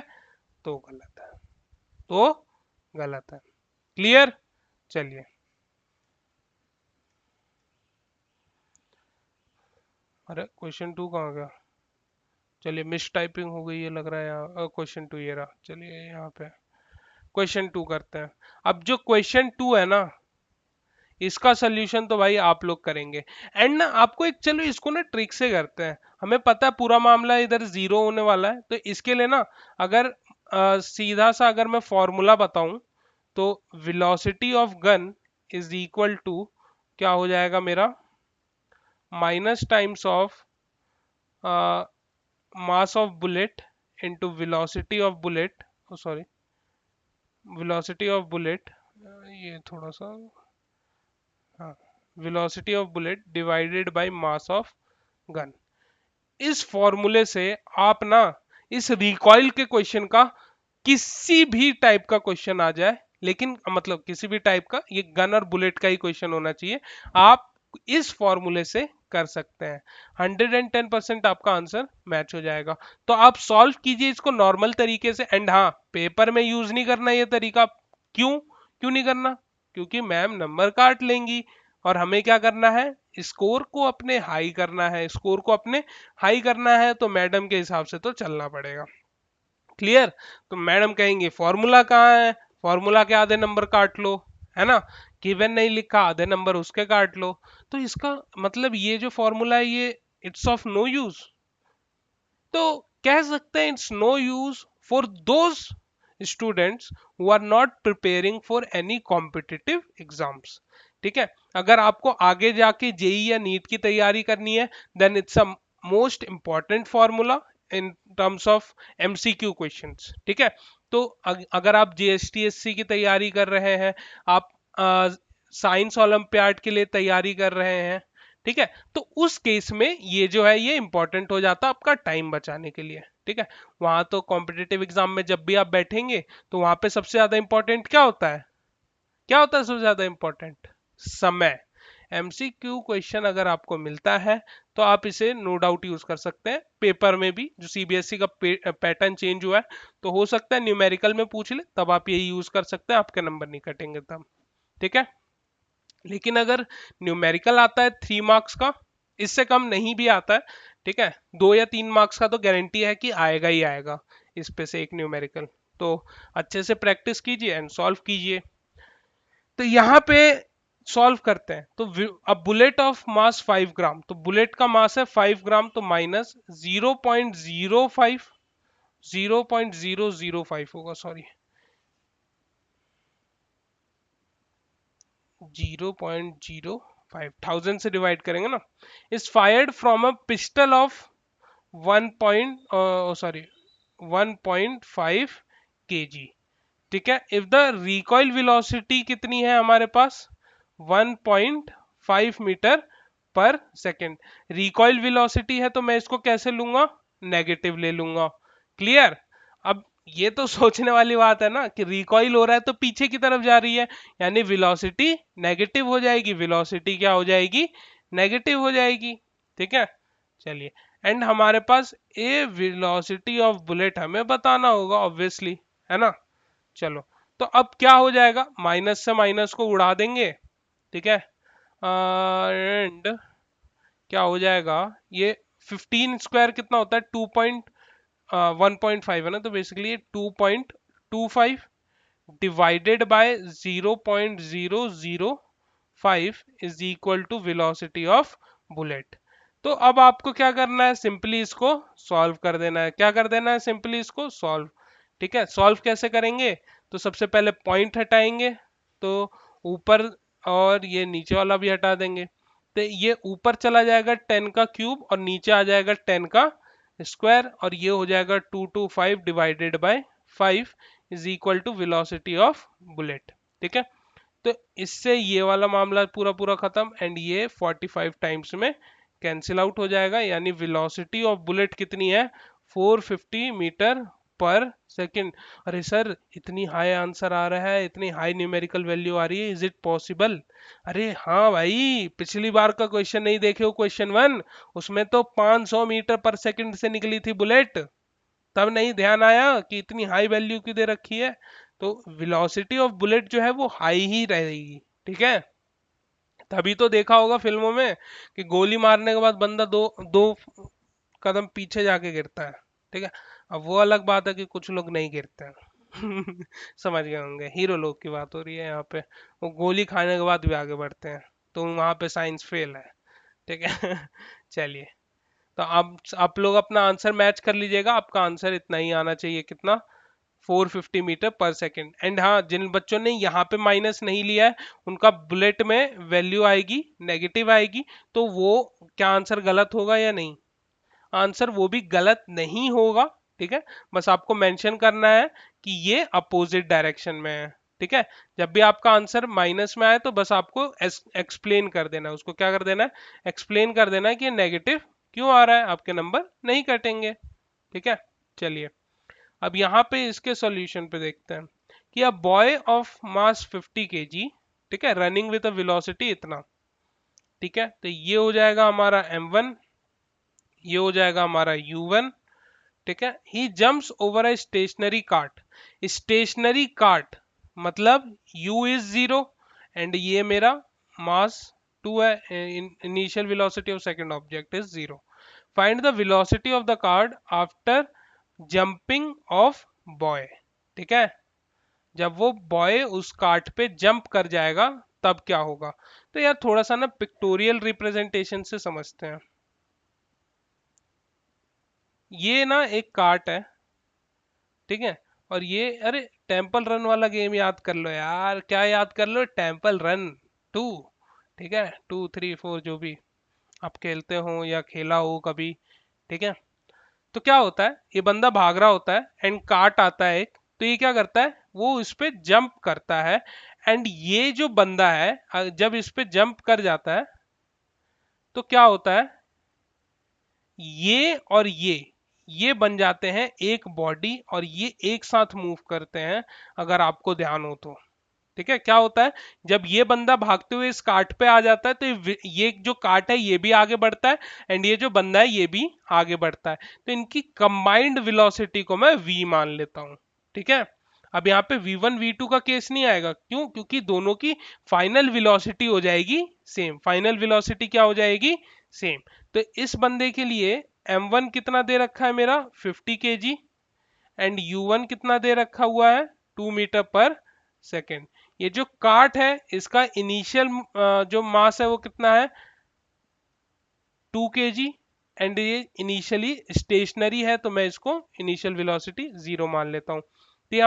S1: तो गलत है, तो गलत है। क्लियर? चलिए, अरे क्वेश्चन टू कहाँ गया? चलिए, मिस टाइपिंग हो गई है लग रहा है यहाँ। क्वेश्चन टू ये रहा, चलिए यहाँ पे क्वेश्चन टू करते हैं। अब जो क्वेश्चन टू है ना, इसका सोल्यूशन तो भाई आप लोग करेंगे। एंड ना आपको एक, चलो इसको ना ट्रिक से करते हैं। हमें पता है पूरा मामला इधर जीरो होने वाला है, तो इसके लिए ना अगर सीधा सा अगर मैं फॉर्मूला बताऊं तो velocity of gun is equal to क्या हो जाएगा मेरा? Minus times of mass of bullet into velocity of bullet, sorry, velocity of bullet, ये थोड़ा सा, हाँ, velocity of bullet divided by mass of gun. इस फॉर्मूले से आप ना इस रिकॉइल के क्वेश्चन का, किसी भी टाइप का क्वेश्चन आ जाए, लेकिन मतलब किसी भी टाइप का, ये गन और बुलेट का ही क्वेश्चन होना चाहिए, आप इस फॉर्मूले से कर सकते हैं। 110% आपका आंसर मैच हो जाएगा। तो आप सॉल्व कीजिए इसको नॉर्मल तरीके से। एंड हाँ, पेपर में यूज नहीं करना ये तरीका। क्यों? क्यों नहीं करना? क्योंकि मैम नंबर काट लेंगी, और हमें क्या करना है? स्कोर को अपने हाई करना है, स्कोर को अपने हाई करना है, तो मैडम के हिसाब से तो चलना पड़ेगा। क्लियर? तो मैडम कहेंगे फॉर्मूला कहाँ है, फॉर्मूला के आधे नंबर काट लो, है ना? गिवन नहीं लिखा, आधे नंबर उसके काट लो। तो इसका मतलब ये जो फॉर्मूला है ये इट्स ऑफ नो यूज। तो कह सकते हैं it's no use for those students who are not preparing for any competitive exams. ठीक है, अगर आपको आगे जाके जेई या नीट की तैयारी करनी है then it's a most important formula in terms of MCQ questions. ठीक है, तो अगर आप जीएसटीएससी की तैयारी कर रहे हैं, आप साइंस ओलंपियाड के लिए तैयारी कर रहे हैं, ठीक है, तो उस केस में ये जो है ये इंपॉर्टेंट हो जाता है आपका टाइम बचाने के लिए। ठीक है, वहां तो कॉम्पिटिटिव एग्जाम में जब भी आप बैठेंगे तो वहां पे सबसे ज्यादा इंपॉर्टेंट क्या होता है, क्या होता है सबसे ज्यादा इंपॉर्टेंट? समय। एमसीक्यू क्वेश्चन अगर आपको मिलता है तो आप इसे नो डाउट यूज कर सकते हैं पेपर में भी। जो सीबीएसई का पैटर्न चेंज हुआ है तो हो सकता है न्यूमेरिकल में पूछ ले, तब आप यही यूज कर सकते हैं, आपके नंबर नहीं कटेंगे तब। ठीक है, लेकिन अगर न्यूमेरिकल आता है 3 मार्क्स का, इससे कम नहीं भी आता है, ठीक है, 2 या 3 मार्क्स का तो गारंटी है कि आएगा ही आएगा इस पे से एक न्यूमेरिकल। तो अच्छे से प्रैक्टिस कीजिए एंड सॉल्व कीजिए। तो यहाँ पे सॉल्व करते हैं तो अब बुलेट ऑफ मास 5 ग्राम, तो बुलेट का मास है 5 ग्राम, तो माइनस 0.05, 0.005 होगा, सॉरी 0.05, 1000 से डिवाइड करेंगे ना। Is fired from a pistol of 1.5 kg। ठीक है, इफ द रिकॉइल वेलोसिटी कितनी है हमारे पास, 1.5 metre per second. Recoil velocity है तो मैं इसको कैसे लूंगा, नेगेटिव ले लूंगा। क्लियर? अब ये तो सोचने वाली बात है ना कि रिकॉइल हो रहा है तो पीछे की तरफ जा रही है, यानी वेलोसिटी नेगेटिव हो जाएगी, वेलोसिटी क्या हो जाएगी, नेगेटिव हो जाएगी। ठीक है, चलिए, एंड हमारे पास ए वेलोसिटी ऑफ बुलेट हमें बताना होगा ऑब्वियसली, है ना। चलो, तो अब क्या हो जाएगा, माइनस से माइनस को उड़ा देंगे। ठीक है, एंड क्या हो जाएगा, ये 15 स्क्वायर कितना होता है, 1.5 है ना, तो बेसिकली ये 2.25 divided by 0.005 is equal to velocity of bullet. तो अब आपको क्या करना है, सिंपली इसको सॉल्व कर देना है। क्या कर देना है, सिंपली इसको सॉल्व। ठीक है, सॉल्व कैसे करेंगे, तो सबसे पहले पॉइंट हटाएंगे, तो ऊपर और ये नीचे वाला भी हटा देंगे, तो ये ऊपर चला जाएगा 10 का क्यूब और नीचे आ जाएगा 10 का स्क्वायर, और ये हो जाएगा 225 divided by 5 is equal to velocity of bullet. ठीक है, तो इससे ये वाला मामला पूरा पूरा खत्म, एंड ये 45 टाइम्स में कैंसिल आउट हो जाएगा, यानी वेलोसिटी ऑफ बुलेट कितनी है, 450 मीटर पर सेकंड। अरे सर, इतनी हाई आंसर आ रहा है, इतनी हाई न्यूमेरिकल वैल्यू आ रही है, इज इट पॉसिबल? अरे हाँ भाई, पिछली बार का क्वेश्चन नहीं देखे हो, क्वेश्चन 1, उसमें तो 500 मीटर पर सेकंड से निकली थी बुलेट, तब नहीं ध्यान आया कि इतनी हाई वैल्यू क्यों दे रखी है। तो वेलोसिटी ऑफ बुलेट जो है वो हाई ही रहेगी। ठीक है, तभी तो देखा होगा फिल्मों में कि गोली मारने के बाद बंदा दो दो कदम पीछे जाके गिरता है। ठीक है, अब वो अलग बात है कि कुछ लोग नहीं गिरते हैं समझ गए होंगे, हीरो लोग की बात हो रही है यहाँ पे, वो गोली खाने के बाद भी आगे बढ़ते हैं, तो वहां पे साइंस फेल है। ठीक है चलिए, तो आप लोग अपना आंसर मैच कर लीजिएगा, आपका आंसर इतना ही आना चाहिए, कितना, 450 मीटर पर सेकेंड। एंड हाँ, जिन बच्चों ने यहाँ पे माइनस नहीं लिया है उनका बुलेट में वैल्यू आएगी, नेगेटिव आएगी, तो वो क्या आंसर गलत होगा या नहीं, आंसर वो भी गलत नहीं होगा। ठीक है, बस आपको मेंशन करना है कि ये अपोजिट डायरेक्शन में है। ठीक है, जब भी आपका आंसर माइनस में आए तो बस आपको एक्सप्लेन कर देना है, उसको क्या कर देना है, एक्सप्लेन कर देना है कि नेगेटिव क्यों आ रहा है, आपके नंबर नहीं कटेंगे। ठीक है, चलिए, अब यहाँ पे इसके सॉल्यूशन पे देखते हैं कि a boy of mass 50 kg, ठीक है, रनिंग विद अ वेलोसिटी इतना। ठीक है, तो ये हो जाएगा हमारा m1, ये हो जाएगा हमारा u1। ठीक है, he jumps over a stationary cart, stationary cart मतलब u इज 0 एंड ये मेरा मास 2 है, initial velocity of second object is 0। Find the velocity of the card after jumping off boy. ठीक है, जब वो बॉय उस कार्ट पे जंप कर जाएगा तब क्या होगा। तो यार थोड़ा सा ना पिक्टोरियल रिप्रेजेंटेशन से समझते हैं। ये ना एक कार्ट है, ठीक है, और ये, अरे टेम्पल रन वाला गेम याद कर लो यार, क्या याद कर लो, टेम्पल रन 2, ठीक है, 2 3 4 जो भी आप खेलते हो या खेला हो कभी, ठीक है। तो क्या होता है, ये बंदा भाग रहा होता है एंड कार्ट आता है एक, तो ये क्या करता है, वो इस पे जंप करता है, एंड ये जो बंदा है जब इस पे जंप कर जाता है तो क्या होता है, ये और ये बन जाते हैं एक बॉडी, और ये एक साथ मूव करते हैं, अगर आपको ध्यान हो तो। ठीक है, क्या होता है, जब ये बंदा भागते हुए इस कार्ट पे आ जाता है तो ये जो कार्ट है ये भी आगे बढ़ता है, एंड ये जो बंदा है ये भी आगे बढ़ता है, तो इनकी कंबाइंड वेलोसिटी को मैं v मान लेता हूं। ठीक है, अब यहाँ पे v1 v2 का केस नहीं आएगा, क्यों, क्योंकि दोनों की फाइनल वेलोसिटी हो जाएगी सेम, फाइनल वेलोसिटी क्या हो जाएगी, सेम। तो इस बंदे के लिए m1 कितना दे रखा है मेरा 50 kg, एंड u1 कितना दे रखा हुआ है 2 मीटर पर सेकेंड। ये जो कार्ट है इसका इनिशियल जो मास है वो कितना है 2 kg, एंड ये इनिशियली स्टेशनरी है, तो मैं इसको इनिशियल वेलोसिटी 0 मान लेता हूँ। तो ये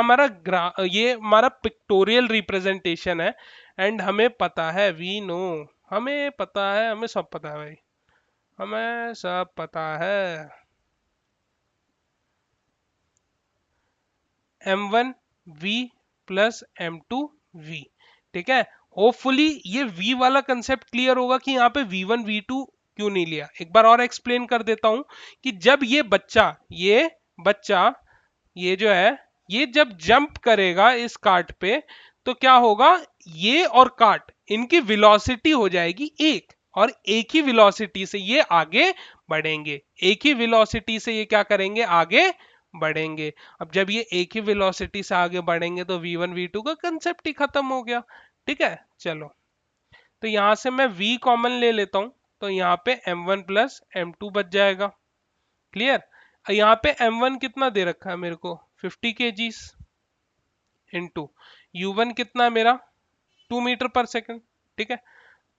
S1: हमारा पिक्टोरियल रिप्रेजेंटेशन है, एंड हमें पता है, वी नो, हमें पता है, हमें सब पता है भाई, हमें सब पता है। m1 v plus m2 v, ठीक है। होपफुली ये v वाला कंसेप्ट क्लियर होगा कि यहाँ पे v1 v2 क्यों नहीं लिया। एक बार और एक्सप्लेन कर देता हूं कि जब ये बच्चा ये जो है ये जब जंप करेगा इस कार्ट पे, तो क्या होगा, ये और कार्ट इनकी वेलोसिटी हो जाएगी एक, और एक ही वेलोसिटी से ये आगे बढ़ेंगे, एक ही वेलोसिटी से ये क्या करेंगे, आगे बढ़ेंगे। अब जब ये एक ही वेलोसिटी से आगे बढ़ेंगे तो v1 v2 का कंसेप्ट ही खत्म हो गया। ठीक है, चलो, तो यहां से मैं v कॉमन ले लेता हूं, तो यहाँ पे m1 प्लस m2 बच जाएगा। क्लियर, यहाँ पे m1 कितना दे रखा है मेरे को 50 kgs, इंटू u1 कितना है मेरा 2 मीटर पर सेकेंड, ठीक है,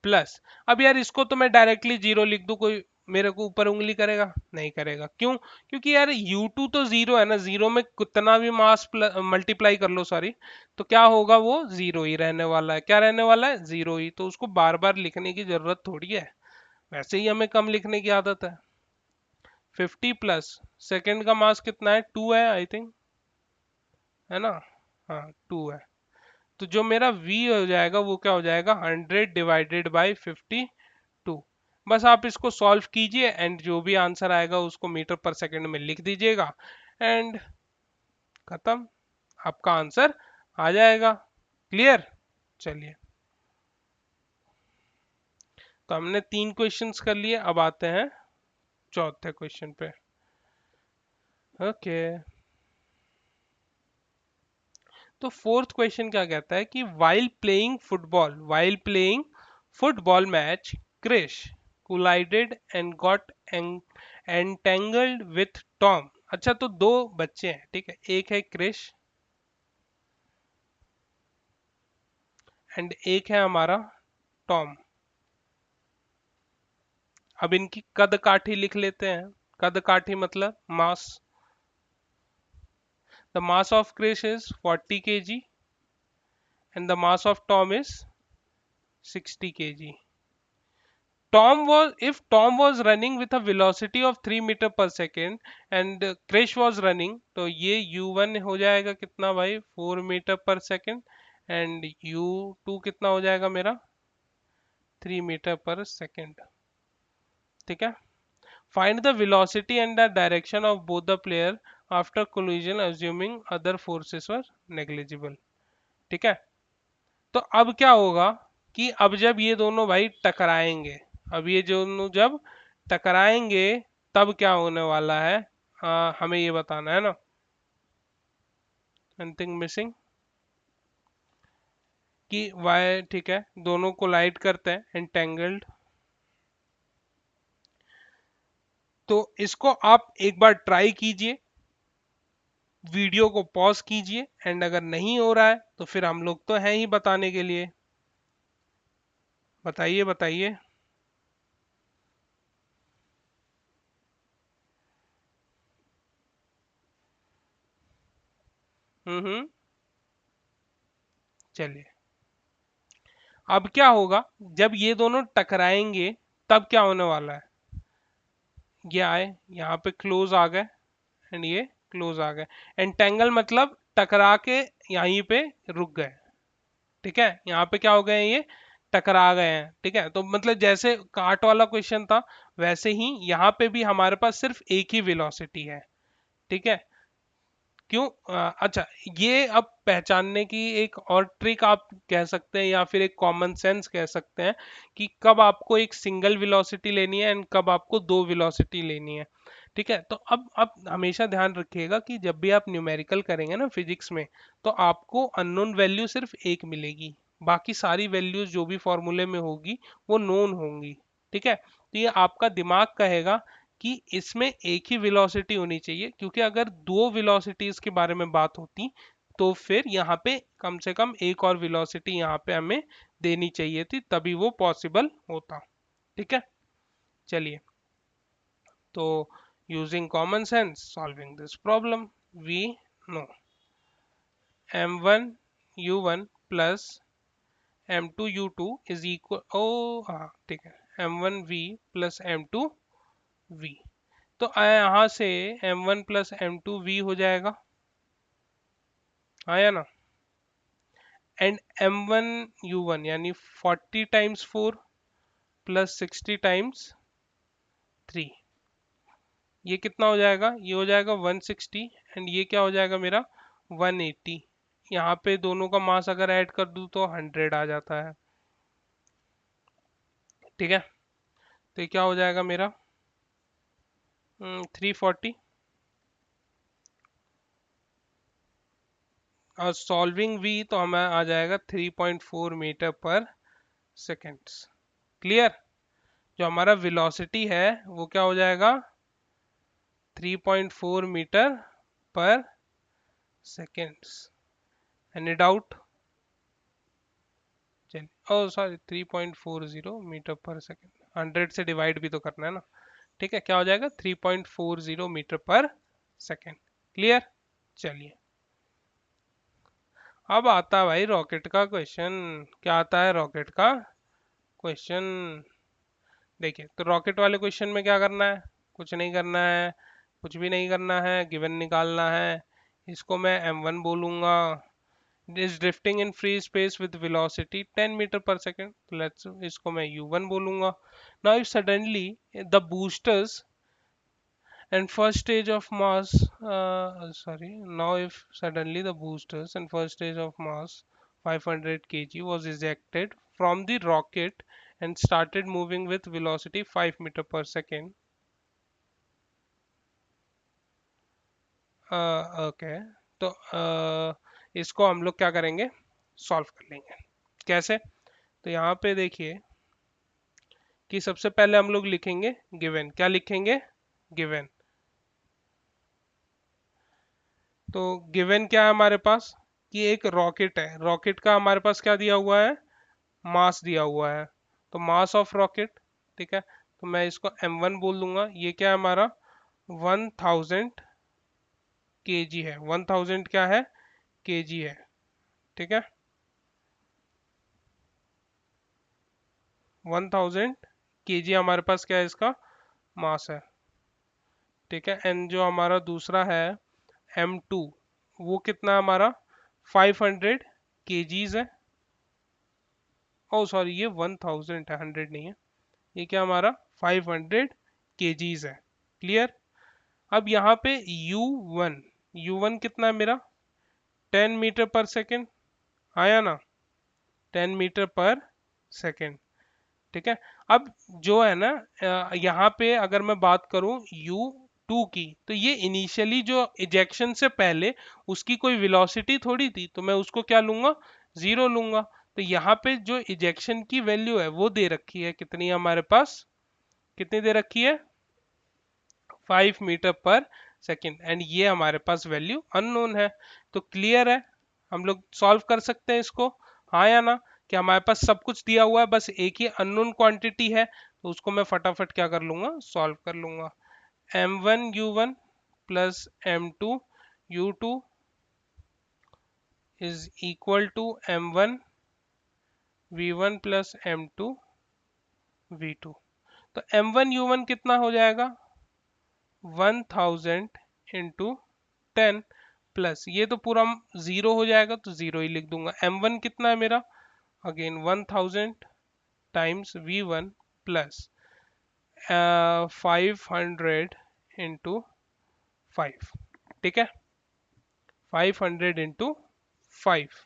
S1: प्लस, अब यार इसको तो मैं डायरेक्टली जीरो लिख दूं, कोई मेरे को ऊपर उंगली करेगा, नहीं करेगा, क्यों, क्योंकि यार u2 तो जीरो है ना, जीरो में कितना भी मास मल्टीप्लाई कर लो, सॉरी, तो क्या होगा, वो जीरो ही रहने वाला है, क्या रहने वाला है, जीरो ही, तो उसको बार बार लिखने की जरूरत थोड़ी है, वैसे ही हमें कम लिखने की आदत है। 50 प्लस सेकेंड का मास कितना है 2 है आई थिंक, है ना, हाँ 2 है, तो जो मेरा v हो जाएगा वो क्या हो जाएगा 100 डिवाइडेड बाई 52। बस आप इसको सॉल्व कीजिए एंड जो भी आंसर आएगा उसको मीटर पर सेकंड में लिख दीजिएगा, एंड खत्म, आपका आंसर आ जाएगा। क्लियर, चलिए, तो हमने 3 क्वेश्चंस कर लिए, अब आते हैं चौथे क्वेश्चन पे। ओके, तो फोर्थ क्वेश्चन क्या कहता है कि while playing football match, Krish collided and got entangled with Tom. अच्छा, तो दो बच्चे हैं, ठीक है, एक है क्रिश एंड एक है हमारा टॉम। अब इनकी कद काठी लिख लेते हैं, कद काठी मतलब mass. The mass of Krish is 40 kg and the mass of Tom is 60 kg. If Tom was running with a velocity of 3 metre per second and Krish was running, तो ये u1 हो जाएगा कितना भाई 4 metre per second, and u2 कितना हो जाएगा मेरा 3 मीटर पर सेकेंड। ठीक है, find the velocity and the direction of both the player after collision assuming other forces were negligible. ठीक है, तो अब क्या होगा कि अब जब ये दोनों भाई टकराएंगे, अब ये दोनों जब टकराएंगे तब क्या होने वाला है, हमें ये बताना है ना। एनीथिंग मिसिंग, कि वाई, ठीक है, दोनों को लाइट करते हैं एंटेंगल्ड, तो इसको आप एक बार ट्राई कीजिए, वीडियो को पॉज कीजिए, एंड अगर नहीं हो रहा है तो फिर हम लोग तो हैं ही बताने के लिए, बताइए बताइए। हम्म। चलिए, अब क्या होगा जब ये दोनों टकराएंगे, तब क्या होने वाला है? ये आए यहाँ पे क्लोज आ गए, एंड ये क्लोज आ गए। एंटेंगल मतलब टकरा के यहीं पे रुक गए। ठीक है, यहाँ पे क्या हो गए, ये टकरा गए हैं। ठीक है, तो मतलब जैसे काट वाला क्वेश्चन था, वैसे ही यहाँ पे भी हमारे पास सिर्फ एक ही वेलोसिटी है। ठीक है, क्यों? अच्छा, ये अब पहचानने की एक और ट्रिक आप कह सकते हैं, या फिर एक कॉमन सेंस कह सकते हैं, कि कब आपको एक सिंगल वेलोसिटी लेनी है एंड कब आपको दो वेलोसिटी लेनी है। ठीक है, तो अब हमेशा ध्यान रखिएगा कि जब भी आप न्यूमेरिकल करेंगे ना फिजिक्स में, तो आपको अननोन वैल्यू सिर्फ एक मिलेगी, बाकी सारी वैल्यूज जो भी फॉर्मूले में होगी वो नोन होंगी। ठीक है, तो ये आपका दिमाग कहेगा कि इसमें एक ही वेलोसिटी होनी चाहिए, क्योंकि अगर दो वेलोसिटीज के बारे में बात होती तो फिर यहाँ पे कम से कम एक और वेलोसिटी यहाँ पे हमें देनी चाहिए थी, तभी वो पॉसिबल होता। ठीक है, चलिए, तो using common sense solving this problem, we know m1 u1 plus m2 u2 is equal, ओ हाँ ठीक है, m1 v plus m2 v। तो यहाँ से m1 प्लस m2 v हो जाएगा, आया ना? एंड m1 u1 यानी 40 टाइम्स 4 प्लस 60 टाइम्स 3, ये कितना हो जाएगा? ये हो जाएगा 160, एंड ये क्या हो जाएगा मेरा? 180। यहाँ पे दोनों का मास अगर ऐड कर दूं तो 100 आ जाता है। ठीक है, तो ये क्या हो जाएगा मेरा? 340। और सॉल्विंग v तो हमें आ जाएगा 3.4 मीटर पर सेकेंड्स। क्लियर? जो हमारा वेलोसिटी है वो क्या हो जाएगा? 3.4 मीटर पर सेकेंड्स। Any doubt? चलिए, ओ सॉरी, 3.40 मीटर पर सेकेंड, 100 से डिवाइड भी तो करना है ना। ठीक है, क्या हो जाएगा? 3.40 मीटर पर सेकेंड। क्लियर? चलिए, अब आता है भाई रॉकेट का क्वेश्चन। क्या आता है रॉकेट का क्वेश्चन? देखिए, तो रॉकेट वाले क्वेश्चन में क्या करना है? कुछ नहीं करना है, कुछ भी नहीं करना है, गिवन निकालना है। इसको मैं m1 बोलूंगा, is drifting in free space with velocity 10 meter per second, let's इसको मैं u1 बोलूंगा। now if suddenly the boosters and first stage of mass sorry now if suddenly the boosters and first stage of mass 500 kg was ejected from the rocket and started moving with velocity 5 meter per second, okay, तो इसको हम लोग क्या करेंगे? सॉल्व कर लेंगे। कैसे? तो यहाँ पे देखिए कि सबसे पहले हम लोग लिखेंगे गिवन। क्या लिखेंगे? गिवन। तो गिवन क्या है हमारे पास? कि एक रॉकेट है, रॉकेट का हमारे पास क्या दिया हुआ है? मास दिया हुआ है। तो मास ऑफ रॉकेट, ठीक है, तो मैं इसको m1 बोल दूंगा। ये क्या है हमारा? 1000 kg है। 1000 क्या है? kg है। ठीक है, 1000 kg हमारे पास क्या है? इसका मास है। ठीक है, एंड जो हमारा दूसरा है m2, वो कितना है हमारा? 500 kgs है। ओ सॉरी, ये 1000 है, 100 नहीं है। ये क्या हमारा? 500 kgs है। क्लियर? अब यहाँ पे u1, u1 कितना है मेरा? 10 मीटर पर सेकेंड, आया ना? 10 मीटर पर सेकेंड। ठीक है, अब जो है ना, यहाँ पे अगर मैं बात करूं u2 की, तो ये इनिशियली जो इजेक्शन से पहले उसकी कोई वेलोसिटी थोड़ी थी, तो मैं उसको क्या लूंगा? जीरो लूंगा। तो यहाँ पे जो इजेक्शन की वैल्यू है वो दे रखी है, कितनी है हमारे पास? कितनी दे रखी है? 5 मीटर पर सेकेंड, एंड ये हमारे पास वैल्यू अननोन है। तो क्लियर है, हम लोग सॉल्व कर सकते हैं इसको, हाँ या ना? कि हमारे पास सब कुछ दिया हुआ है, बस एक ही अननोन क्वांटिटी है, तो उसको मैं फटाफट क्या कर लूंगा? सॉल्व कर लूंगा। m1 u1 plus m2 u2 is equal to m1 v1 plus m2 v2। तो m1 u1 कितना हो जाएगा 1000 इंटू 10 प्लस ये तो पूरा जीरो हो जाएगा तो जीरो ही लिख दूंगा। m1 कितना है मेरा again 1000 times v1 plus 500 into 5। ठीक है 500 इंटू 5।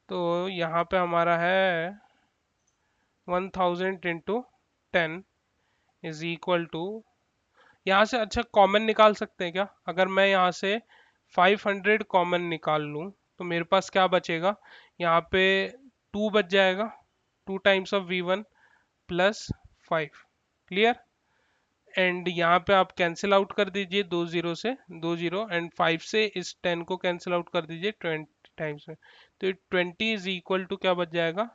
S1: तो यहाँ पे हमारा है 1000 इंटू 10 इज इक्वल टू, यहाँ से अच्छा कॉमन निकाल सकते हैं क्या? अगर मैं यहाँ से 500 कॉमन निकाल लूँ तो मेरे पास क्या बचेगा यहाँ पे 2 बच जाएगा, 2 times of v1 plus 5। Clear? And यहाँ पे आप कैंसिल आउट कर दीजिए दो जीरो से, दो जीरो, एंड 5 से इस 10 को कैंसिल आउट कर दीजिए 20 टाइम्स में। तो 20 इज इक्वल टू क्या बच जाएगा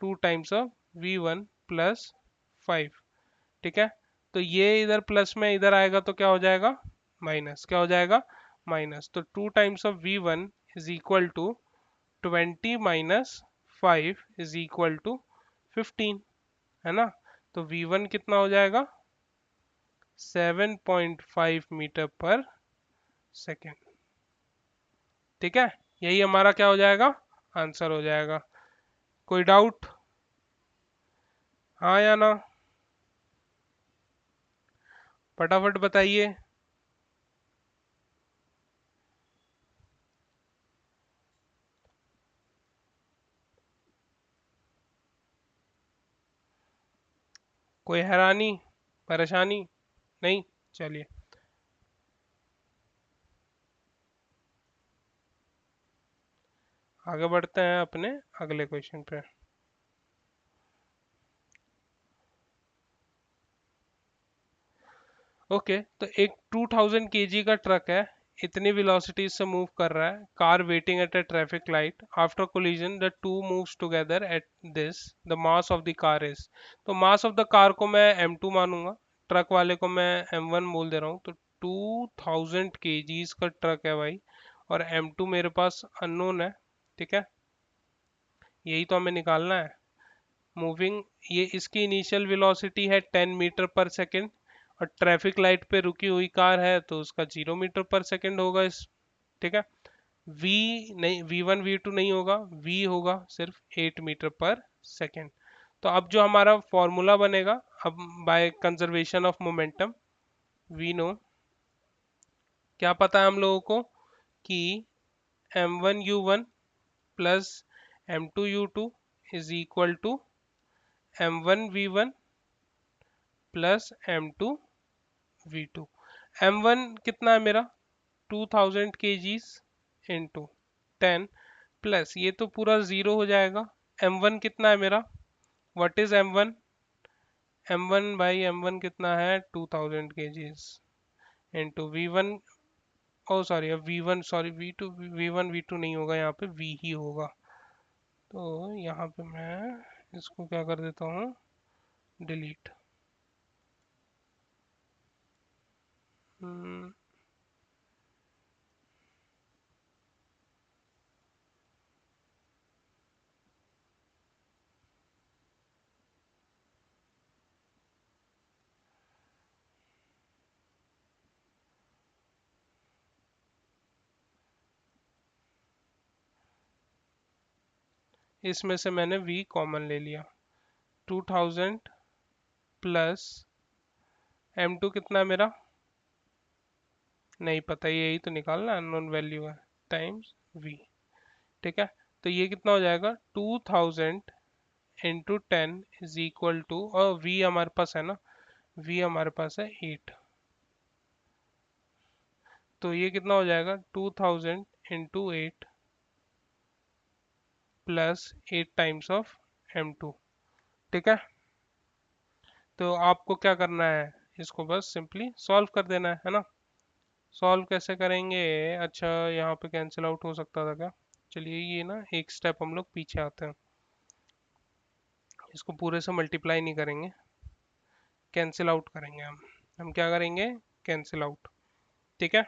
S1: 2 टाइम्स ऑफ v1 प्लस 5। ठीक है तो ये इधर प्लस में इधर आएगा तो क्या हो जाएगा माइनस, क्या हो जाएगा माइनस। तो 2 times of v1 is equal to 20 minus 5 is equal to 15, है ना? तो v1 कितना हो जाएगा 7.5 मीटर पर सेकेंड। ठीक है यही हमारा क्या हो जाएगा आंसर हो जाएगा। कोई डाउट? हाँ या ना? फटाफट बताइए। कोई हैरानी परेशानी नहीं? चलिए आगे बढ़ते हैं अपने अगले क्वेश्चन पे। ओके तो एक 2000 केजी का ट्रक है, इतनी वेलोसिटी से मूव कर रहा है, car waiting at a traffic light, after collision the two moves together at this, the mass of the car is. तो मास ऑफ द कार को मैं m2 मानूंगा, ट्रक वाले को मैं m1 बोल दे रहा हूँ। तो 2000 केजीज का ट्रक है भाई, और m2 मेरे पास अननोन है। ठीक है यही तो हमें निकालना है। मूविंग, ये इसकी इनिशियल वेलोसिटी है 10 मीटर पर सेकेंड, और ट्रैफिक लाइट पे रुकी हुई कार है तो उसका 0 मीटर पर सेकेंड होगा इस। ठीक है v नहीं, v1 v2 नहीं होगा, v होगा सिर्फ 8 मीटर पर सेकेंड। तो अब जो हमारा फॉर्मूला बनेगा, अब by conservation of momentum we know, क्या पता है हम लोगों को कि m1u1 plus m2u2 is equal to m1v1 plus m2v2। m1 कितना है मेरा 2000 kgs इंटू 10 प्लस ये तो पूरा जीरो हो जाएगा। m1 कितना है मेरा, व्हाट इज m1? m1 भाई m1 कितना है 2000 kgs into v1, oh sorry v1 sorry v2, v1 v2 नहीं होगा यहाँ पे v ही होगा। तो यहाँ पे मैं इसको क्या कर देता हूँ डिलीट। इसमें से मैंने v कॉमन ले लिया। 2000 प्लस m2 कितना है मेरा नहीं पता, यही तो निकालना अननोन वैल्यू है, टाइम्स v। ठीक है तो ये कितना हो जाएगा 2000 इंटू 10 इज इक्वल टू, और v हमारे पास है ना, v हमारे पास है 8। तो ये कितना हो जाएगा 2000 into 8 plus 8 times of m2। ठीक है तो आपको क्या करना है, इसको बस सिंपली सॉल्व कर देना है ना? सॉल्व कैसे करेंगे? अच्छा यहाँ पे कैंसिल आउट हो सकता था क्या? चलिए ये ना एक स्टेप हम लोग पीछे आते हैं, इसको पूरे से मल्टीप्लाई नहीं करेंगे, कैंसिल आउट करेंगे हम क्या करेंगे कैंसिल आउट। ठीक है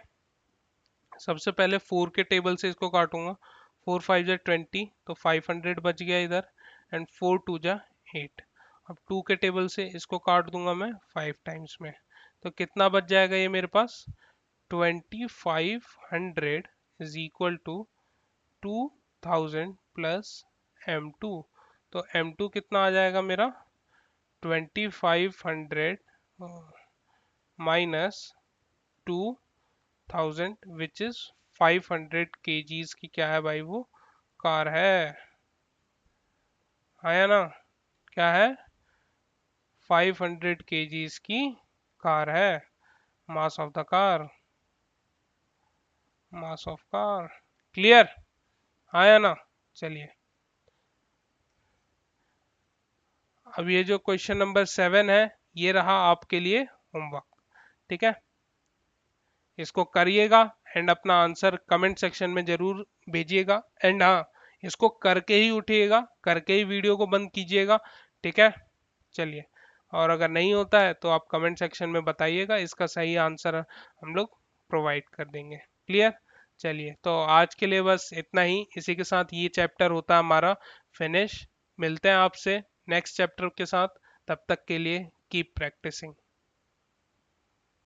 S1: सबसे पहले 4 के टेबल से इसको काटूंगा, 4 5 जा 20, तो 500 बच गया इधर, एंड 4 2 जा 8। अब 2 के टेबल से इसको काट दूंगा मैं 5 टाइम्स में, तो कितना बच जाएगा ये मेरे पास, 2500 is equal to 2000 plus M2। तो M2 कितना आ जाएगा मेरा, 2500 माइनस 2000 विच इज 500 kgs की क्या है भाई, वो कार है, आया ना, क्या है, 500 kgs की कार है, मास of the car, mass of car. Clear, आया ना। चलिए, अब ये जो क्वेश्चन नंबर 7 है, ये रहा आपके लिए होमवर्क, ठीक है, इसको करिएगा एंड अपना आंसर कमेंट सेक्शन में जरूर भेजिएगा, एंड हाँ, इसको करके ही उठिएगा, करके ही वीडियो को बंद कीजिएगा, ठीक है। चलिए, और अगर नहीं होता है तो आप कमेंट सेक्शन में बताइएगा, इसका सही आंसर हम लोग प्रोवाइड कर देंगे। क्लियर, चलिए, तो आज के लिए बस इतना ही, इसी के साथ ये चैप्टर होता है हमारा फिनिश। मिलते हैं आपसे नेक्स्ट चैप्टर के साथ, तब तक के लिए कीप प्रैक्टिसिंग।